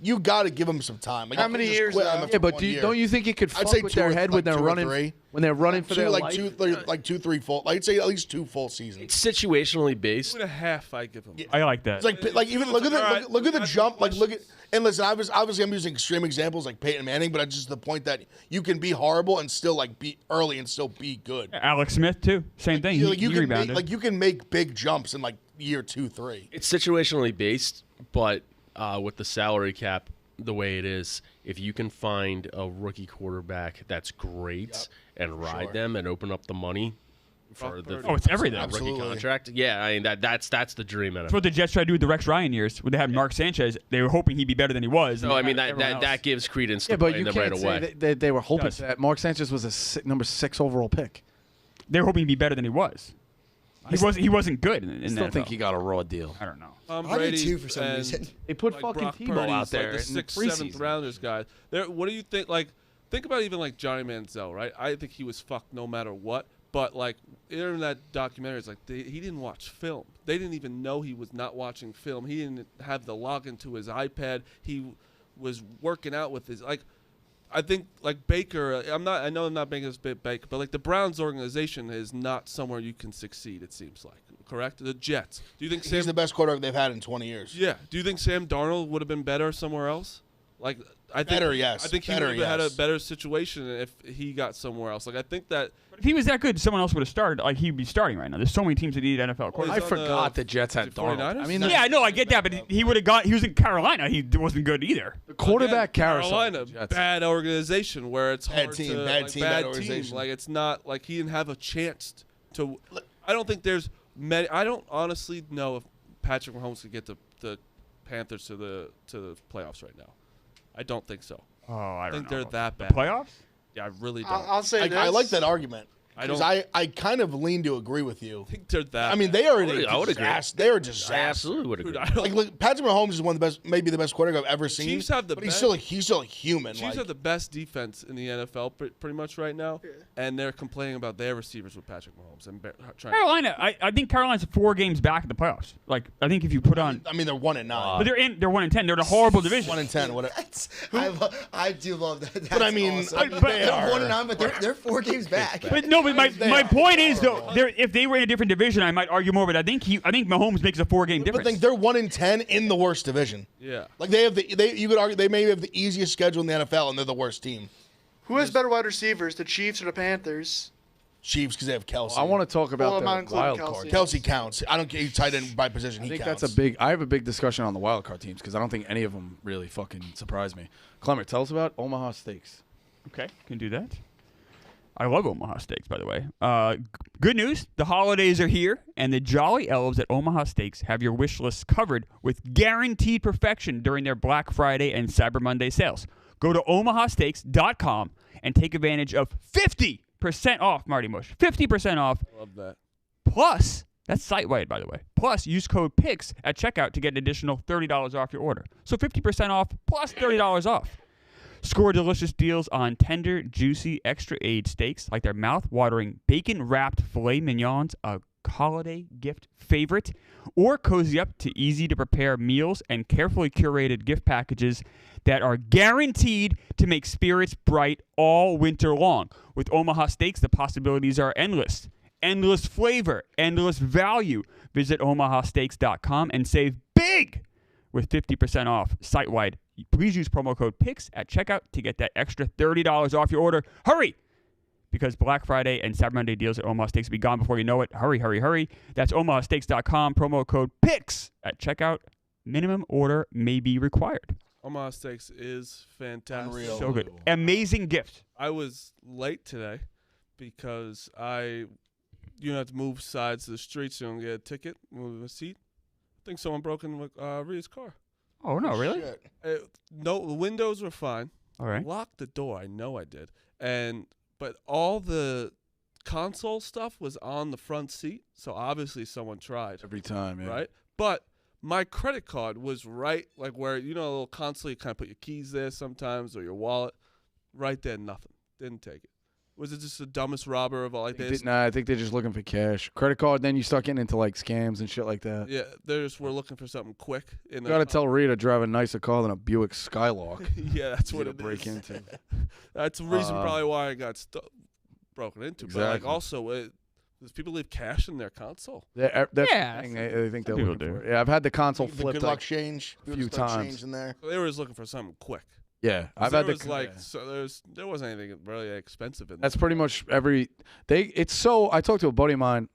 you got to give him some time. Like, How many years, though? Yeah, but don't you think it could fuck say with 2 their or- head like when they're 2 or running 3. when they're running for their life? 2, 3 full. Like I'd say at least 2 full seasons. It's situationally based. 2.5, I give him. I like that. It's like even look at the jump. Like look at and listen. Obviously I'm using extreme examples like Peyton Manning, but it's just the point that you can be horrible and still like be early and still be good. Alex Smith too. Same thing. Like, He rebounded. you can make big jumps in like year 2, 3. It's situationally based, but with the salary cap the way it is, if you can find a rookie quarterback that's great and ride them and open up the money for the it's everything. rookie Absolutely. contract, yeah, I mean that's the dream. That's what the Jets tried to do with the Rex Ryan years when they had Mark Sanchez. They were hoping he'd be better than he was. So I mean that gives credence to Yeah, but playing you them right can't away. say they were hoping Does. that Mark Sanchez was a number 6 overall pick. They were hoping he'd be better than he was. He wasn't good in I still the think NFL. he got a raw deal. I don't know. Tom I do Brady too for some and, reason. They put like, fucking Brock Tebow Purdy's, out there like the in the 6th, 7th preseason. rounders guys. What do you think? Like, think about even like Johnny Manziel, right? I think he was fucked no matter what. But like in that documentary, it's like he didn't watch film. They didn't even know he was not watching film. He didn't have the login to his iPad. He was working out with his like. I think like Baker. I know I'm not making this bit Baker, but like the Browns organization is not somewhere you can succeed. It seems like correct. The Jets. Do you think He's the best quarterback they've had in 20 years. Yeah. Do you think Sam Darnold would have been better somewhere else? Like I think Better, yes. I think he Better, would have had a yes. better situation if he got somewhere else. Like I think that But if he was that good, someone else would have started. Like he'd be starting right now. There's so many teams that need NFL quarterbacks. I He's on forgot the- the Jets had is it Darnold. 49ers? I mean, Yeah, I know, I get that, but he would have got. He was in Carolina. He wasn't good either. the quarterback Again, carousel. Carolina, Jets. bad organization where it's Bad hard team, to bad like, team, bad bad team. organization. Like it's not like he didn't have a chance to. I don't think there's many. I don't honestly know if Patrick Mahomes could get the Panthers to the playoffs right now. I don't think so. Oh, I I don't think know. they're that The bad. playoffs? Yeah, I really don't. I'll say this. I like that argument. I Because don't I kind of lean to agree with you. think they're that. I mean, they are I would agree. They are a I disaster. absolutely would agree. Dude, I don't, Like, look, Patrick Mahomes is one of the best, maybe the best quarterback I've ever seen. Chiefs have the but he's best- still a human. Chiefs like, have the best defense in the NFL pretty much right now, and they're complaining about their receivers with Patrick Mahomes and trying. Carolina, I think Carolina's 4 games back at the playoffs. Like I think if you put on, I mean, they're 1-9. but they're 1-10. They're in a horrible division. 1-10. Whatever. I do love that. That's But I mean, awesome. but they're are. 1-9, but they're 4 games back. But no, but They my are. point is though, if they were in a different division, I might argue more. But I think Mahomes makes a 4-game But difference. think they're 1-10 in the worst division. Yeah. Like you could argue they may have the easiest schedule in the NFL, and they're the worst team. Who has better wide receivers, the Chiefs or the Panthers? Chiefs because they have Kelsey. I want to talk about Well, I'm not the including wild Kelsey. card. Kelsey counts. I don't care. He's tight end by position. I He think counts. that's a big. I have a big discussion on the wild card teams because I don't think any of them really fucking surprise me. Clemmer, tell us about Omaha Steaks. Okay, can do that. I love Omaha Steaks, by the way. Good news, the holidays are here, and the Jolly Elves at Omaha Steaks have your wish list covered with guaranteed perfection during their Black Friday and Cyber Monday sales. Go to omahasteaks.com and take advantage of 50% off, Marty Mush. 50% off. Love that. Plus, that's site-wide, by the way. Plus, use code PICKS at checkout to get an additional $30 off your order. So 50% off plus $30 off. Score delicious deals on tender, juicy, extra-aged steaks like their mouth-watering bacon-wrapped filet mignons, a holiday gift favorite, or cozy up to easy-to-prepare meals and carefully curated gift packages that are guaranteed to make spirits bright all winter long. With Omaha Steaks, the possibilities are endless. Endless flavor, endless value. Visit omahasteaks.com and save big with 50% off site-wide. Please use promo code PICKS at checkout to get that extra $30 off your order. Hurry! Because Black Friday and Cyber Monday deals at Omaha Steaks will be gone before you know it. Hurry, hurry, hurry. That's omahasteaks.com, promo code PICKS at checkout. Minimum order may be required. Omaha Steaks is fantastic. Unreal. So good. Amazing gift. I was late today because you have to move sides of the street so you don't get a ticket, move a seat. I think someone broke in Rhea's car. Oh, no, really? Shit. No, the windows were fine. All right. Locked the door. I know I did. But all the console stuff was on the front seat, so obviously someone tried. Every time, yeah. Right? But my credit card was right, like where, a little console, you kind of put your keys there sometimes or your wallet. Right there, nothing. Didn't take it. Was it just the dumbest robber of all like this? Nah, I think they're just looking for cash. Credit card, then you start getting into like scams and shit like that. Yeah, they just were looking for something quick. You gotta tell Rhea to drive a nicer car than a Buick Skylark. Yeah, that's Easy what to it break is. into. That's the reason probably why I got broken into. But like Exactly. also, does people leave cash in their console? That's Yeah, the thing they think they're people looking do. for. Yeah, I've had the console The flipped good luck like, change. a few times. In there. They were just looking for something quick. yeah, I've There had was the there wasn't anything really expensive in there. That's pretty much it's so I talked to a buddy of mine.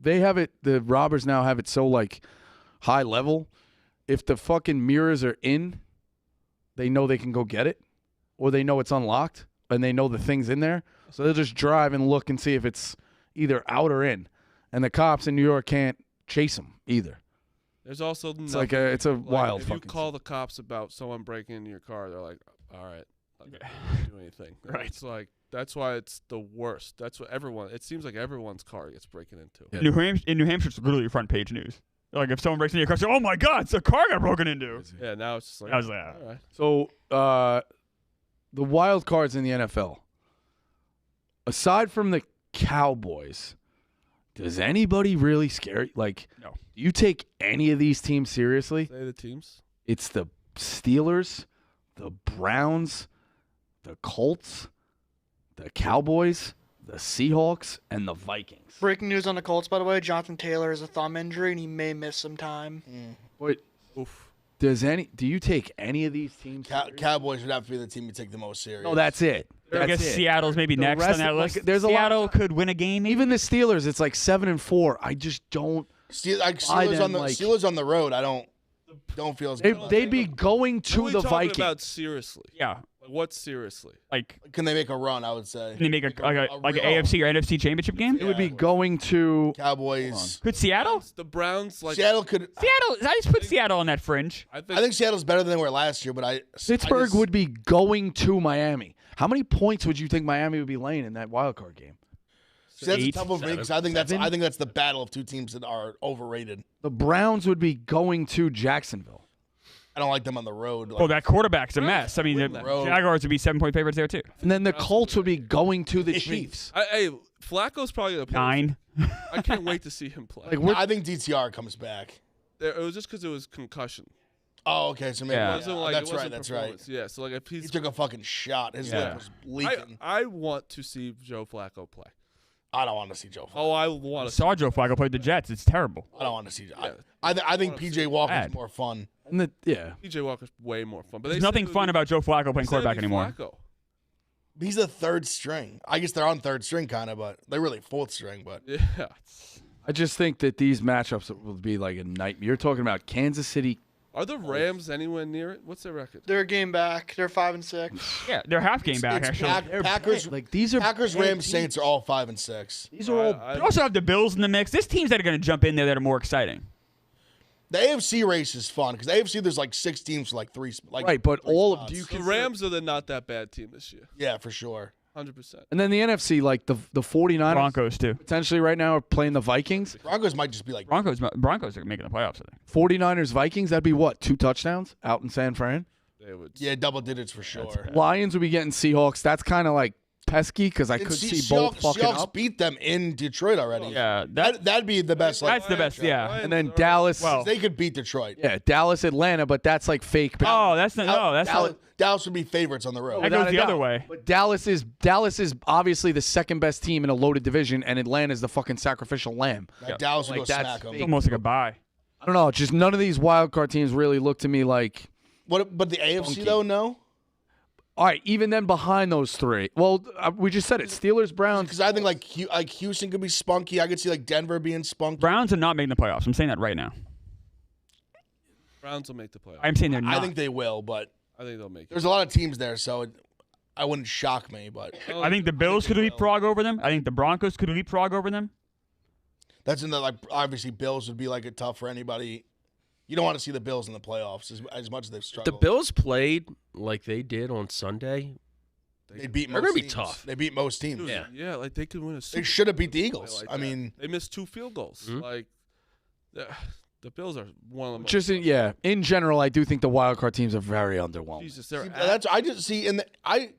They have it, the robbers now have it so like high level. If the fucking mirrors are in, they know they can go get it, or they know it's unlocked and they know the thing's in there. So they'll just drive and look and see if it's either out or in. And the cops in New York can't chase them either. There's also It's like it's a wild If fucking you call the cops about someone breaking into your car, they're like, "All right, I'm not gonna do anything." Right. It's like that's why it's the worst. That's what everyone. It seems like everyone's car gets breaking into. Yeah. In New Hampshire, it's literally front page news. Like if someone breaks into your car, say, "Oh my God, it's a car got broken into." Yeah. Now it's just like. I was like, all right. So the wild cards in the NFL, aside from the Cowboys, does anybody really scare you? Like, No. do you take any of these teams seriously? Say the teams. It's the Steelers, the Browns, the Colts, the Cowboys, the Seahawks, and the Vikings. Breaking news on the Colts, by the way. Jonathan Taylor has a thumb injury, and he may miss some time. But Oof. do you take any of these teams? Cowboys would have to be the team you take the most serious. No, that's it. I guess Seattle's maybe The next rest on that of- like, list. there's a lot of Seattle could win a game. Maybe? Even the Steelers, it's like 7-4. I just don't. Steelers on the road. I don't feel as good. They'd be going to What are the we talking Vikings. about seriously? Yeah, Like, what seriously? like Can they make a run? I would say. can they make like an real- AFC or NFC championship game? It would be going to. Cowboys. Could Seattle? The Browns, like Seattle could. Seattle. I just put Seattle on that fringe. I I think Seattle's better than they were last year, but Pittsburgh would be going to Miami. How many points would you think Miami would be laying in that wild card game? See, that's a 8, tough one for me because I think that's the battle of two teams that are overrated. The Browns would be going to Jacksonville. I don't like them on the road. Oh, that quarterback's a mess. I mean, the road. Jaguars would be 7-point favorites there too. And then the Colts would be going to the Chiefs. Hey, Flacco's probably gonna play. 9. I can't wait to see him play. Like I think DTR comes back. It was just because it was concussion. Oh, okay. So maybe Yeah. It wasn't like, that's it wasn't right. That's right. performance. Yeah, so like if He he's, took a fucking shot. His lip was leaking. I want to see Joe Flacco play. I don't want to see Joe. Oh, I want I to. saw Joe Flacco play the Jets. It's terrible. I don't want to see. Yeah. I think PJ Walker's bad. more fun. And PJ Walker's way more fun. But There's they nothing said it fun would about Joe Flacco playing be- they said quarterback it'd be anymore. Flacco. He's the third string. I guess they're on third string kind of, but they're really fourth string. But Yeah. I just think that these matchups will be like a nightmare. You're talking about Kansas City. Are the Rams anywhere near it? What's their record? They're a game back. They're 5-6. Yeah, they're half game back it's actually. Packers, Like these are Packers, bad Rams, teams. Saints are all 5-6. These are all. I- You also have the Bills in the mix. There's teams that are going to jump in there that are more exciting. The AFC race is fun because AFC there's like 6 teams for like 3. Like Right, but three all of spots. do you the consider- Rams are the not that bad team this year. Yeah, for sure. 100%. And then the NFC, like the 49ers Broncos too. potentially right now are playing the Vikings. Broncos might just be like Broncos are making the playoffs. I think. 49ers Vikings, that'd be what? 2 touchdowns out in San Fran. They would. double digits for sure. Lions would be getting Seahawks. That's kind of like pesky because I could see both fucking Seahawks up. beat them in Detroit already. Yeah, That'd be the best. that's the best. Yeah. And then Dallas. Well, They could beat Detroit. Yeah, Dallas, Atlanta, but that's like fake. oh, that's not. No, that's not. Dallas would be favorites on the road. That without goes a the doubt. other way. But Dallas is obviously the second best team in a loaded division, and Atlanta is the fucking sacrificial lamb. Dallas would Like, go that's smack them. fake. It's almost like a bye. I don't know. Just none of these wild card teams really look to me like. But the AFC though, no. All right, even then behind those three. Well, we just said it. Steelers, Browns. Because I think like Houston could be spunky. I could see like Denver being spunky. Browns are not making the playoffs. I'm saying that right now. Browns will make the playoffs. I'm saying they're not. I think they will, but I think they'll make it. there's a lot of teams there, so I wouldn't shock me. But I think the Bills could leapfrog over them. I think the Broncos could leapfrog over them. that's in the like obviously Bills would be like a tough for anybody. You don't want to see the Bills in the playoffs as much as they've The struggled. Bills played like they did on Sunday. They beat They're most gonna be teams. tough. They beat most teams. Yeah. Like they could win a Super They should have beat the Eagles. like I that. mean, They missed 2 field goals. Mhm. Like the Bills are one of the most. Just in general, I do think the wild card teams are very underwhelming. Jesus, they're that's I just see in the I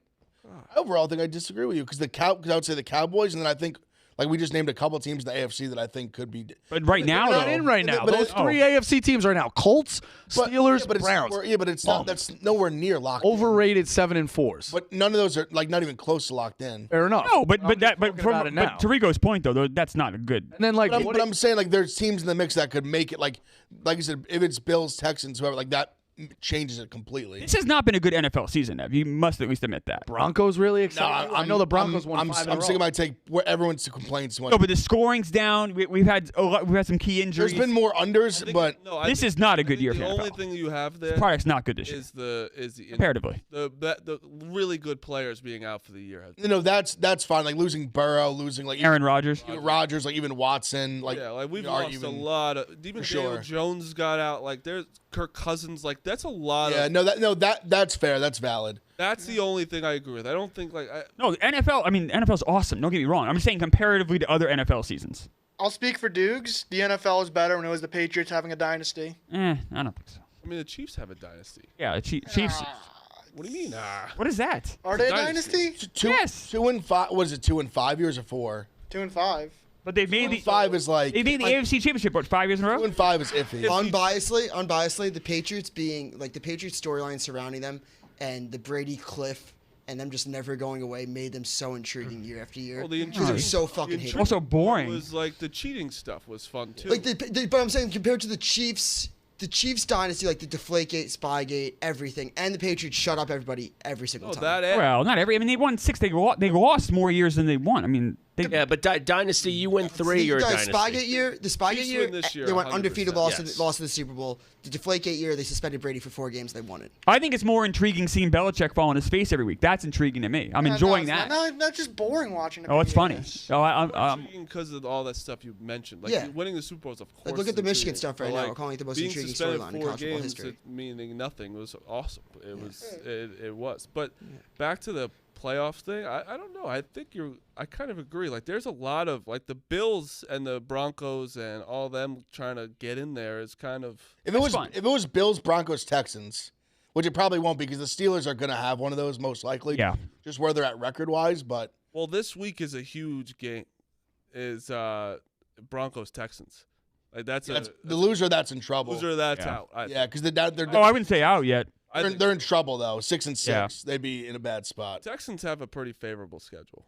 overall think I disagree with you because I would say the Cowboys, and then I think like we just named a couple teams in the AFC that I think could be. But right now, They're not though, in right now. But Those it- three AFC teams right now: Colts, But, Steelers, yeah, but Browns. But it's not. That's nowhere near locked. in. Overrated 7-4s. But none of those are like not even close to locked in. Fair enough. no, but talking about it now. but Tarico's point though, that's not a good. And then like, But I'm saying like there's teams in the mix that could make it. Like I said, if it's Bills, Texans, whoever, like that changes it completely. This has not been a good NFL season, Ev. You must at least admit that. Broncos really excited. I know the Broncos won 5 in a I'm row. sick of my take where everyone's complaining so much. No, but the scoring's down. We've had some key injuries. There's been more unders, but This is not a good year for The only NFL. thing you have The there product's not good this year, is the comparatively. the really good players being out for the year. that's fine. Like losing Burrow, losing like Aaron Rodgers. even Rodgers, like even Watson, like Yeah, like we've you know, lost even- a lot of. Even for Daniel sure. Jones got out. Like there's Kirk Cousins. Like that's a lot Yeah, of. that's fair. That's valid. That's the only thing I agree with. I don't think No, the NFL. I mean, NFL's awesome. Don't get me wrong. I'm just saying comparatively to other NFL seasons. I'll speak for Dukes. The NFL is better when it was the Patriots having a dynasty. I don't think so. I mean the Chiefs have a dynasty. Yeah, the Chiefs. What do you mean? What is that? Are they a Dynasty. dynasty? Yes. 2 and 5. What is it? 2 and 5 years or 4? 2 and 5. But they've made 2 the and 5 is like they made the AFC Championship what 5 years in a 2 row. and 5 is iffy. Unbiasedly, the Patriots being like the Patriots storyline surrounding them and the Brady cliff and them just never going away made them so intriguing year after year. Well, the Because they're so the fucking hated. intriguing Also boring. Was like the cheating stuff was fun too. Like but I'm saying compared to the Chiefs dynasty, like the Deflategate, Spygate, everything, and the Patriots shut up everybody every single time. Well, not every. I mean, they won 6. They lost more years than they won. I mean, Yeah, but dynasty, you win 3, you're a dynasty. The Spygate Chiefs year, win this year, they went 100%. undefeated, lost Yes. to the Super Bowl. The Deflategate year, they suspended Brady for 4 games, they won it. I think it's more intriguing seeing Belichick fall on his face every week. That's intriguing to me. I'm enjoying that. No, that's just boring watching the Oh, it's funny. Patriots. Oh, I'm because of all that stuff you mentioned. Like Yeah. winning the Super Bowl is of course. Like, look at the Michigan intriguing, stuff right but, now. like, We're calling it the most being intriguing suspended storyline in 4 college football games, history. meaning nothing was awesome. It was. It was. But back to the playoffs thing. I don't know. I think I kind of agree. Like there's a lot of like the Bills and the Broncos and all them trying to get in there is kind of. If it fun. was Bills, Broncos, Texans, which it probably won't be because the Steelers are going to have one of those most likely. Yeah. Just where they're at record wise, but Well, this week is a huge game. Is Broncos Texans. Like that's the loser that's in trouble. loser that's Yeah. out. I Yeah, because they're Oh, I wouldn't say out yet. they're in trouble though. 6 and 6, Yeah. they'd be in a bad spot. Texans have a pretty favorable schedule.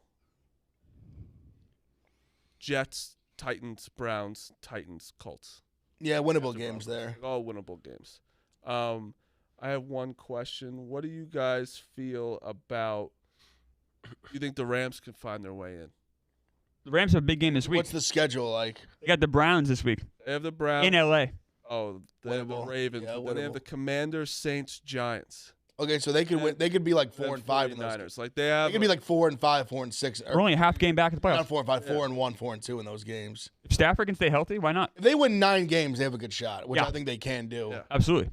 Jets, Titans, Browns, Titans, Colts. Yeah, winnable After games Broncos. there. Like, all winnable games. I have one question. What do you guys feel about? You think the Rams can find their way in? The Rams have a big game this week. What's the schedule like? They got the Browns this week They have the Browns. in LA. Oh, they have the Winnable. Ravens. Yeah, but then they have winnable. the Commanders, Saints, Giants. Okay, so they could win. They could be like 4 and 5 in those. 49ers. Like they have. They could be like 4 and 5, 4 and 6. We're only a half game back at the Not playoffs. 4 and 5, 4 and 1, 4 and 2 in those games. If Stafford can stay healthy, why not? If they win 9 games, they have a good shot, which Yeah. Oh. I think they can do. Yeah. Absolutely.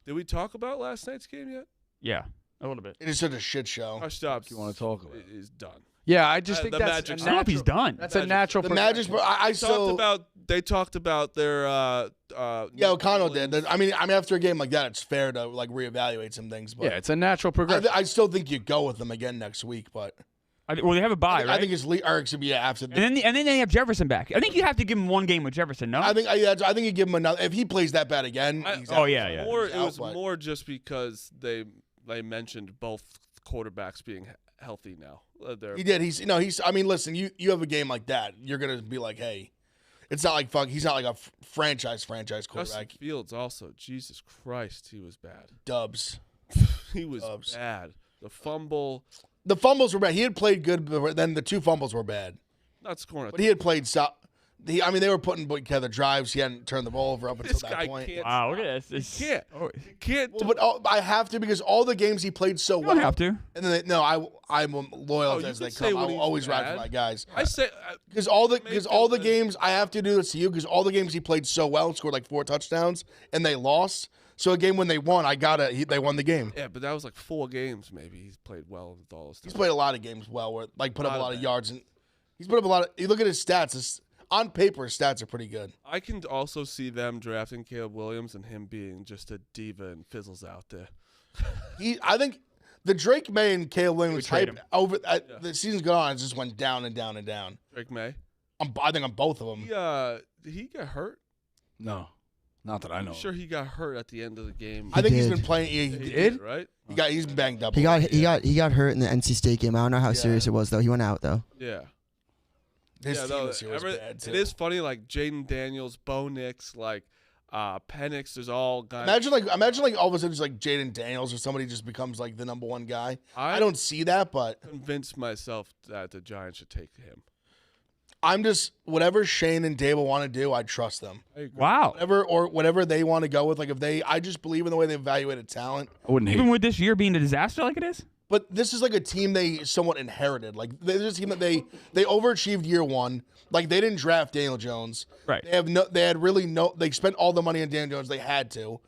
Did we talk about last night's game yet? Yeah. A little bit. It is such a shit show. Josh Dobbs you wanna talk about it. is done. Yeah, I just think the that's Magic's a I don't know if he's natural. done. That's a natural. The Magic, progression. I still. They talked about their Yeah, O'Connell did. I mean, after a game like that, it's fair to like reevaluate some things. But Yeah, it's a natural progression. I still think you go with them again next week, but Well, they have a bye, right? I think it's after. And then they have Jefferson back. I think you have to give him one game with Jefferson. No, I think you give him another. If he plays that bad again, he's out. Yeah. It was more just because they mentioned both quarterbacks being healthy now. He did. He's. I mean, listen. You have a game like that, you're gonna be like, hey, it's not like fuck. He's not like a franchise quarterback. Justin Fields also. Jesus Christ, he was bad. Dubs. He was bad. The fumbles were bad. He had played good, but then the 2 fumbles were bad. Not scoring. But he had played. They were putting together drives. He hadn't turned the ball over up until that point. Wow, look at this. He can't. Well, but I have to because all the games he played so well. You don't have to. And then I'm loyal as they come. I will always ride for my guys. I say because all the games I have to do this to you because all the games he played so well, scored like 4 touchdowns, and they lost. So a game when they won, they won the game. Yeah, but that was like 4 games maybe. He's played well with all those. He's played a lot of games well, where put up a lot of yards, and he's put up a lot of. You look at his stats. On paper, his stats are pretty good. I can also see them drafting Caleb Williams and him being just a diva and fizzles out there. I think the Drake May and Caleb Williams hype over the season's gone on. It just went down and down and down. Drake May. I think on both of them. He got hurt. No. Not that I know. I'm sure he got hurt at the end of the game. I think he's did. been playing. He did, right? He's been banged up. He got hurt in the NC State game. I don't know how serious it was though. He went out though. Yeah. His team this year was bad too. It is funny, like Jaden Daniels, Bo Nix, like Penix. There's all guys. Imagine like all of a sudden just like Jaden Daniels or somebody just becomes like the number 1 guy. I don't see that, but convinced myself that the Giants should take him. I'm just whatever Shane and Dable want to do, I trust them. Wow. Whatever they want to go with, I just believe in the way they evaluated talent. I wouldn't hate Even with this year being a disaster like it is. But this is like a team they somewhat inherited. Like they're a team that they overachieved year 1. Like they didn't draft Daniel Jones. Right. They spent all the money on Daniel Jones. They had to.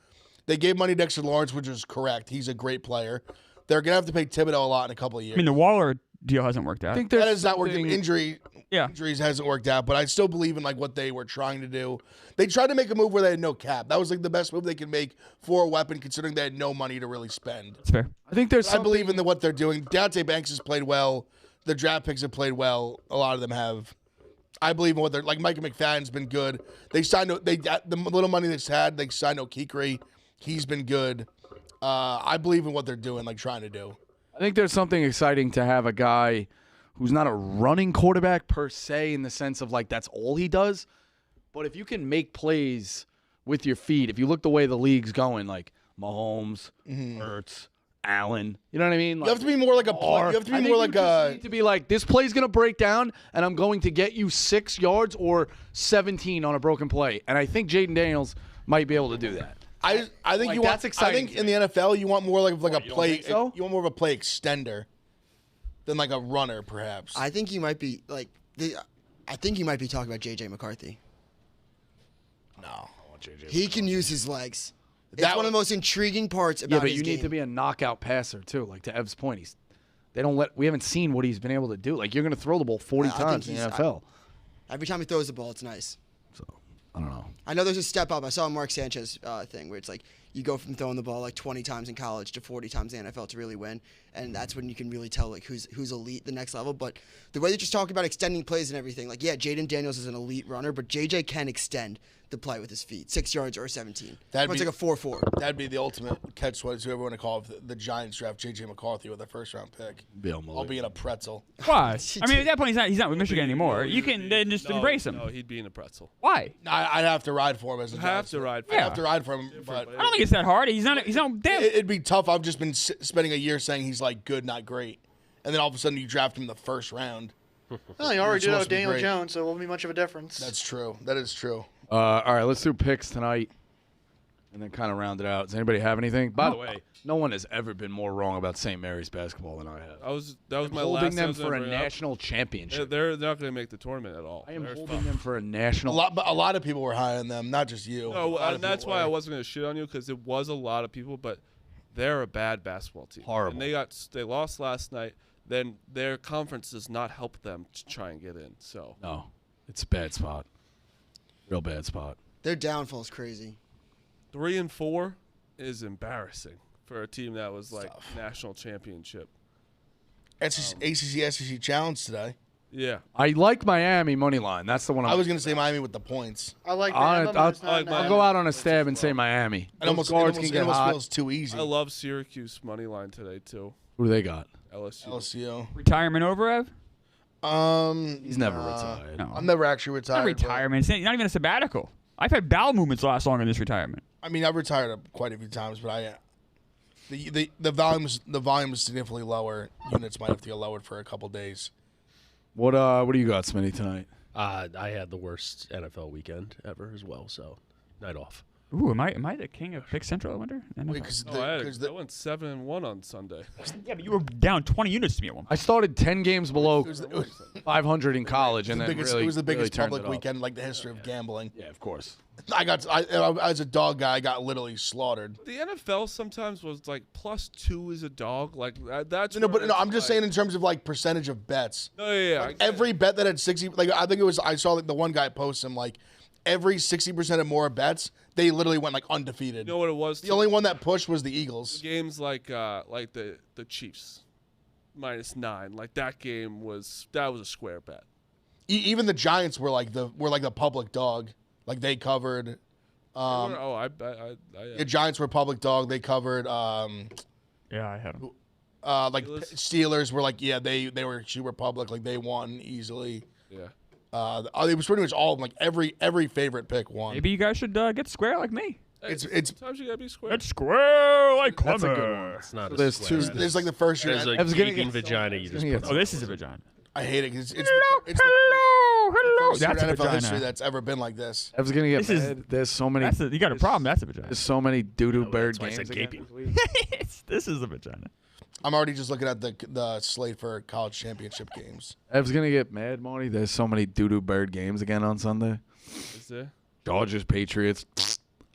They gave money to Dexter Lawrence, which is correct. He's a great player. They're gonna have to pay Thibodeau a lot in a couple of years. I mean, the Waller deal hasn't worked out. I think that has not worked. Injuries hasn't worked out, but I still believe in like what they were trying to do. They tried to make a move where they had no cap. That was like the best move they could make for a weapon, considering they had no money to really spend. That's fair. I believe in what they're doing. Deontay Banks has played well. The draft picks have played well. A lot of them have. I believe in what they're like. Micah McFadden's been good. They signed the little money they've had. They signed O'Keefe. He's been good. I believe in what they're doing, like trying to do. I think there's something exciting to have a guy who's not a running quarterback per se in the sense of like that's all he does. But if you can make plays with your feet, if you look the way the league's going, like Mahomes, Hurts, Allen, you know what I mean? Like, you have to be more like a player. You have to be more like a. Need to be like this play's gonna break down, and I'm going to get you 6 yards or 17 on a broken play. And I think Jaden Daniels might be able to do that. I think like, you want. That's exciting. I think in the NFL you want more like a play. So? You want more of a play extender than like a runner, perhaps. I think you might be like. I think you might be talking about J.J. McCarthy. No, he can use his legs. It's one of the most intriguing parts about his game. Yeah, but you need to be a knockout passer too. Like to Ev's point, we haven't seen what he's been able to do. Like you're going to throw the ball 40 times in the NFL. Every time he throws the ball, it's nice. So I don't know. I know there's a step up. I saw a Mark Sanchez thing where it's like you go from throwing the ball like 20 times in college to 40 times in the NFL to really win, and that's when you can really tell like who's elite the next level. But the way you're just talking about extending plays and everything, like Jaden Daniels is an elite runner, but JJ can extend the play with his feet, 6 yards or 17. It's like a 4-4. That'd be the ultimate catch-22, whoever want to call it. The Giants draft J.J. McCarthy with their first-round pick. I'll be in a pretzel. Why? I mean, at that point, he's not with Michigan anymore. You can then just embrace him. No, he'd be in a pretzel. Why? I'd have to ride for him as a I'd have to ride for him, but I don't think it's that hard. He's not dead. It'd be tough. I've just been spending a year saying he's like good, not great, and then all of a sudden you draft him in the first round. Well, you already did with Daniel Jones, so it won't be much of a difference. That's true. That is true. All right, let's do picks tonight, and then kind of round it out. Does anybody have anything? By the way, no one has ever been more wrong about St. Mary's basketball than I have. That was my holding last. them for a national championship. They're not going to make the tournament at all. I am holding them for a national. A lot of people were high on them, not just you. No, and that's why I wasn't going to shit on you because it was a lot of people, but they're a bad basketball team. Horrible. And they lost last night. Then their conference does not help them to try and get in. So no, it's a bad spot. Real bad spot. Their downfall is crazy. 3-4 is embarrassing for a team that was like national championship. ACC SEC challenge today. Yeah. I like Miami money line. That's the one I was going to say Miami with the points. I like I'll, Bama, but it's not like now. I'll go out on a stab and say Miami. It almost feels too easy. I love Syracuse money line today too. Who do they got? LSU. LSU. Retirement over, Ev? He's never retired. No. I'm never actually retired. Not retirement. It's not even a sabbatical. I've had bowel movements last longer than this retirement. I mean, I've retired quite a few times, but the volume is significantly lower. Units might have to get lowered for a couple days. What do you got, Smitty, tonight? I had the worst NFL weekend ever as well, so night off. Ooh, am I the king of Pick Central, I wonder? Wait, because I went 7-1 on Sunday. Yeah, but you were down 20 units to me at one point. I started 10 games below it was 500 in college, and then it was the really biggest turned public it up. weekend in like the history of gambling. Yeah, of course. I as a dog guy, I got literally slaughtered. The NFL sometimes was like +2 is a dog. Like that's No, where but no, it's I'm just like- saying in terms of like percentage of bets. No, yeah. I Like, get every bet that had 60, like I think it was, I saw like the one guy post him like every 60% or more bets, they literally went like undefeated. You know what it was? The only one that pushed was the Eagles. games like the Chiefs -9. Like that game was a square bet. Even the Giants were like the public dog. Like they covered. I The Giants were public dog. They covered. Yeah, I had him. Like Steelers? Steelers were like they were super public. Like they won easily. yeah. It was pretty much all of them. Like every favorite pick won. Maybe you guys should get square like me. It's Sometimes you gotta be square. Get square like That's a good Clemmer. one. It's not a There's square. two- That there's is- like the first year. that is I a was gonna gaping get- vagina you just gonna put get- Oh, this is a vagina. I hate it because it's Hello, the hello. first year That's in a NFL history vagina. that's ever been like this. I was gonna get This is- mad. There's so many. You got a problem. That's a vagina. There's so many doo-doo bird that's why I games said again gaping. this week. This is a vagina. I'm already just looking at the slate for college championship games. I was gonna get mad, Marty. There's so many doo-doo bird games again on Sunday. Is there? Dodgers, Patriots.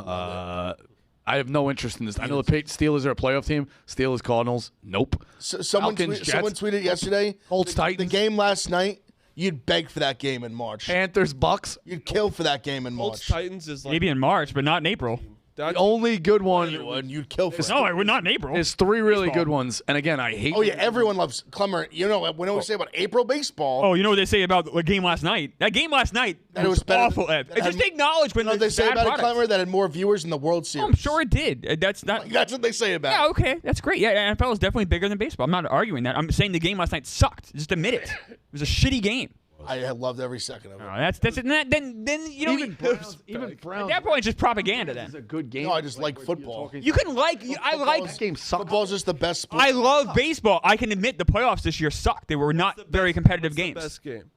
I have no interest in this. I know the Steelers are a playoff team. Steelers, Cardinals. Nope. So, someone Falcons, someone Jets. tweeted yesterday. Colts, the Titans. game last night. You'd beg for that game in March. Panthers, Bucks. You'd kill for that game in Colts March. Titans is like Maybe in March, but not in April. The only good one. You would. You'd kill for. No, I would not in April. There's three really Baseball. good ones, and again, I hate. Oh yeah, everyone loves Clemmer. You know what we say about April baseball? Oh, you know what they say about the game last night? That game last night That it was better awful, than- Ed. that Just had- acknowledge when You know what they the say bad about it, products. Clemmer, that had more viewers in the World Oh, Series. I'm sure it did. That's not. That's what they say about Yeah, it. okay, that's great. Yeah, NFL is definitely bigger than baseball. I'm not arguing that. I'm saying the game last night sucked. Just admit it. It was a shitty game. I have loved every second of it. Oh, that's it. Then you know Even at Browns. that point it's just propaganda. It's Then a good game. No, I just like football. you can I like. This game sucks. Football's just the best sport. I love baseball. I can admit the playoffs this year sucked. They were not very competitive What's the games. best game.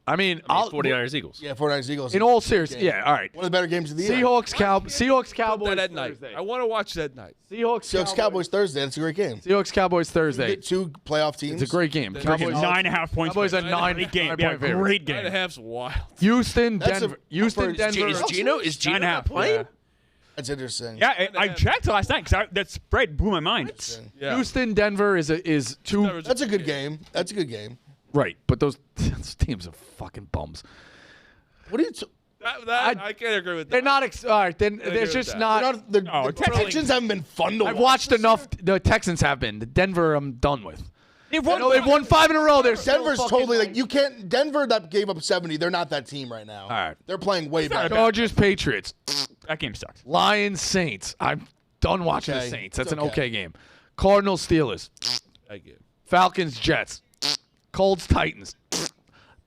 I mean, I'll 49ers Eagles. Yeah, 49ers Eagles. in all seriousness, yeah. All right. One of the better games of the year. Seahawks, Cowboys. That at night. Thursday. I want to watch that night. Seahawks Cowboys Thursday. That's a great game. Seahawks, Cowboys You Thursday. get two playoff teams. It's a great game. Freaking Cowboys, 9.5 points. Cowboys are spread. nine- Great game. 9 Yeah, point favorites. great 9.5's game. wild. Houston, That's Denver. a- Houston, I've heard- Denver. Is Gino 9.5 playing? yeah. That's interesting. Yeah, I checked last night because that spread blew my mind. Yeah. Houston, Denver is two. Denver's That's a good game. That's a good game. Right, but those teams are fucking bums. What are you? I can't agree with that. They're not. All right, then agree there's with just that. not. The Oh, totally. Texans haven't been fun to watch. I've watched enough. The Texans have been. The Denver, I'm done with. They've I know they've won 5 in a row. They're still Denver's fucking totally like you can't. Denver that gave up 70. They're not that team right now. All right. They're playing way not better. Chargers, Patriots, That game sucked. Lions, Saints. I'm done watching the Okay. Saints. That's It's an okay. okay game. Cardinals, Steelers, That game. Falcons, Jets, Colts, Titans,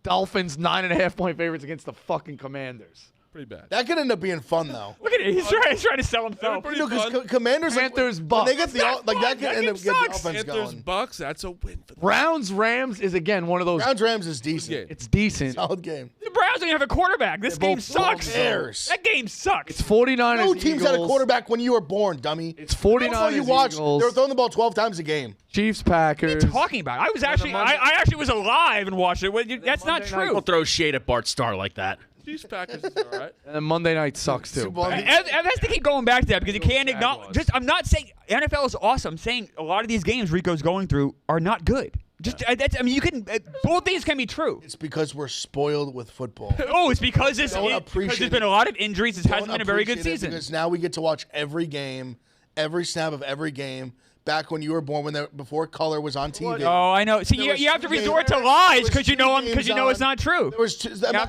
Dolphins 9.5 point favorites against the fucking Commanders. Pretty bad. That could end up being fun though. Look at it. He's trying to sell himself. Pretty You know, because fun. Commanders, Panthers, when Bucks. they get the That's like fun. that could That end game up getting the sucks. offense Panthers, going. Bucks. That's a win for them. Browns, Rams is again one of those. Browns Rams is decent. Yeah. It's decent. Solid game. The Browns don't even have a quarterback. This They're game both sucks. Bears. That game sucks. It's 49ers. No teams had a Eagles, quarterback when you were born, dummy. It's 49ers. That's all you watched. Eagles, They were throwing the ball 12 times a game. Chiefs, What are Packers. you talking about? I was actually, I actually was alive and watched it. That's not Monday night- true. Don't throw shade at Bart Starr like that. Chiefs Packers is all right. And then Monday night sucks too. Super Bowl Ev has to keep going back to that because you can't acknowledge. Jaguars. I'm not saying NFL is awesome. I'm saying a lot of these games Rico's going through are not good. You can. Both things can be true. It's because we're spoiled with football. Oh, it's because Don't because appreciate there's been a lot of injuries. This hasn't Don't been a very good appreciate it season. Because now we get to watch every game, every snap of every game, back when you were born, before color was on TV. Oh, I know. See, you have to resort to lies because you know it's not true. There was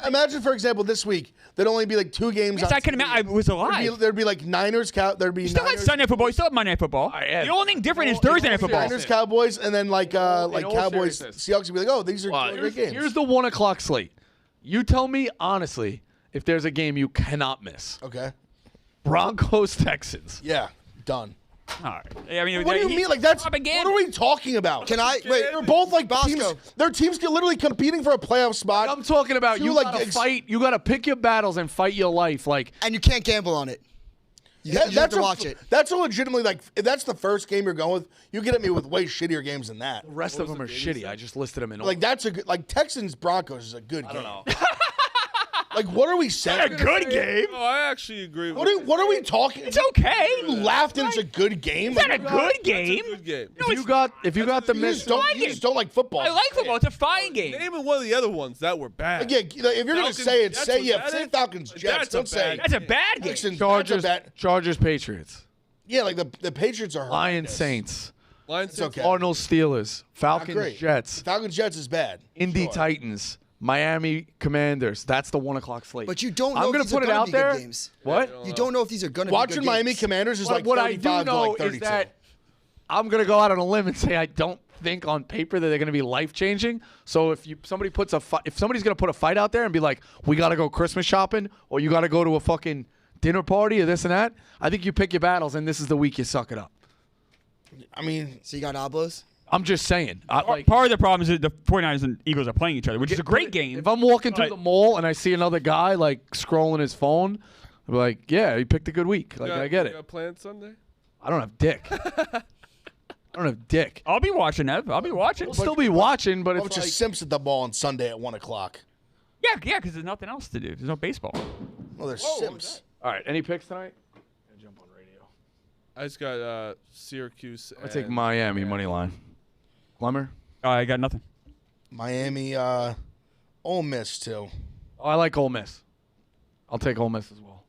imagine, for example, this week there'd only be like 2 games. Yes, on I can TV. imagine. It was a lie. There'd be like Niners. There'd be You still had Niners. Sunday football. You still have Monday Night Football. The only thing different is Thursday Night Football. Niners, Cowboys, and then like Cowboys, seriousness. Seahawks would be like, oh, these are great games. Here's the 1 o'clock slate. You tell me honestly if there's a game you cannot miss. Okay. Broncos Texans. Yeah. Done. All right. I mean, What do you mean? Like that's propaganda. what are we talking about? Can I wait? They're both like Bosco. teams. Their teams get literally competing for a playoff spot. I'm talking about you like, gotta fight. You gotta pick your battles and fight your life. Like And you can't gamble on it. You have to watch it. That's a legitimately like if that's the first game you're going with, you get at me with way shittier games than that. the rest of them are shitty. I just listed them in order. Like that's a good like Texans Broncos is a good game. I don't know. Like what are we saying? a good game. Oh, I actually agree. What are we talking? It's okay. You laughed and it's a good game. Is that a good game? Good game. if you got the You miss. just don't like football. I like football. It's a fine game. Name one of the other ones that were bad. Again, if you're gonna say it, Falcons, say Jets, yeah. was that Say it? Falcons Jets. That's a Don't say. bad That's a bad game. Texans, Chargers, that's a bad- Chargers, Patriots, Yeah, like the Patriots are Lions, horrendous. Saints, Lions, It's okay. Cardinals, Steelers, Not Falcons, great. Jets, Falcons Jets is bad. Indy Sure. Titans, Miami Commanders. That's the 1 o'clock slate. But you don't know I'm if gonna these put are it gonna out be there. good games. What? You don't know if these are going to be Watching good Miami games. Commanders is But like what I do 35 to know like is 32. that I'm gonna go out on a limb and say I don't think on paper that they're gonna be life changing. So if somebody's gonna put a fight out there and be like, we gotta go Christmas shopping or you gotta go to a fucking dinner party or this and that, I think you pick your battles and this is the week you suck it up. I mean, So you got Oblos? I'm just saying. Part of the problem is that the 49ers and Eagles are playing each other, which is a great game. If I'm walking through But- the mall and I see another guy like scrolling his phone, I'm like, yeah, he picked a good week. Like I get You it. got plans Sunday? I don't have dick. I don't have dick. I'll be watching, Ev. I'll be watching. I'll still be watching, but a it's bunch like, of Simps at the ball on Sunday at 1 o'clock. Yeah, because there's nothing else to do. There's no baseball. Well, there's Simps. all right. Any picks tonight? Jump on radio. I just got Syracuse. I take and- Miami money line. Clemmer? I got nothing. Miami, Ole Miss too. Oh, I like Ole Miss. I'll take Ole Miss as well.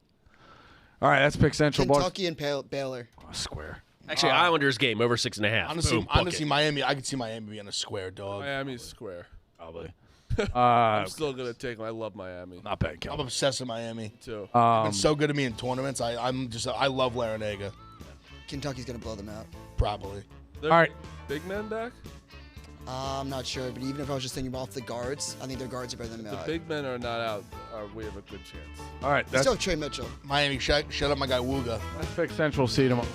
All right, that's pick central. Kentucky and Baylor. Square. Actually, Islanders game over 6.5. Honestly, Boom, book honestly, it. Miami. I could see Miami being a square dog. Miami's square. Probably. I'm still gonna take them. I love Miami Not bad, I'm Kelvin. obsessed with Miami. too. Been so good to me in tournaments. I love Larinaga. Kentucky's going to blow them out. Probably. They're all right. Big men back. I'm not sure, but even if I was just thinking off the guards, I think their guards are better than The big men are not out. We have a good chance. All right, that's Still Trey Mitchell. Miami, shut up my guy Wooga. pick central. See you tomorrow.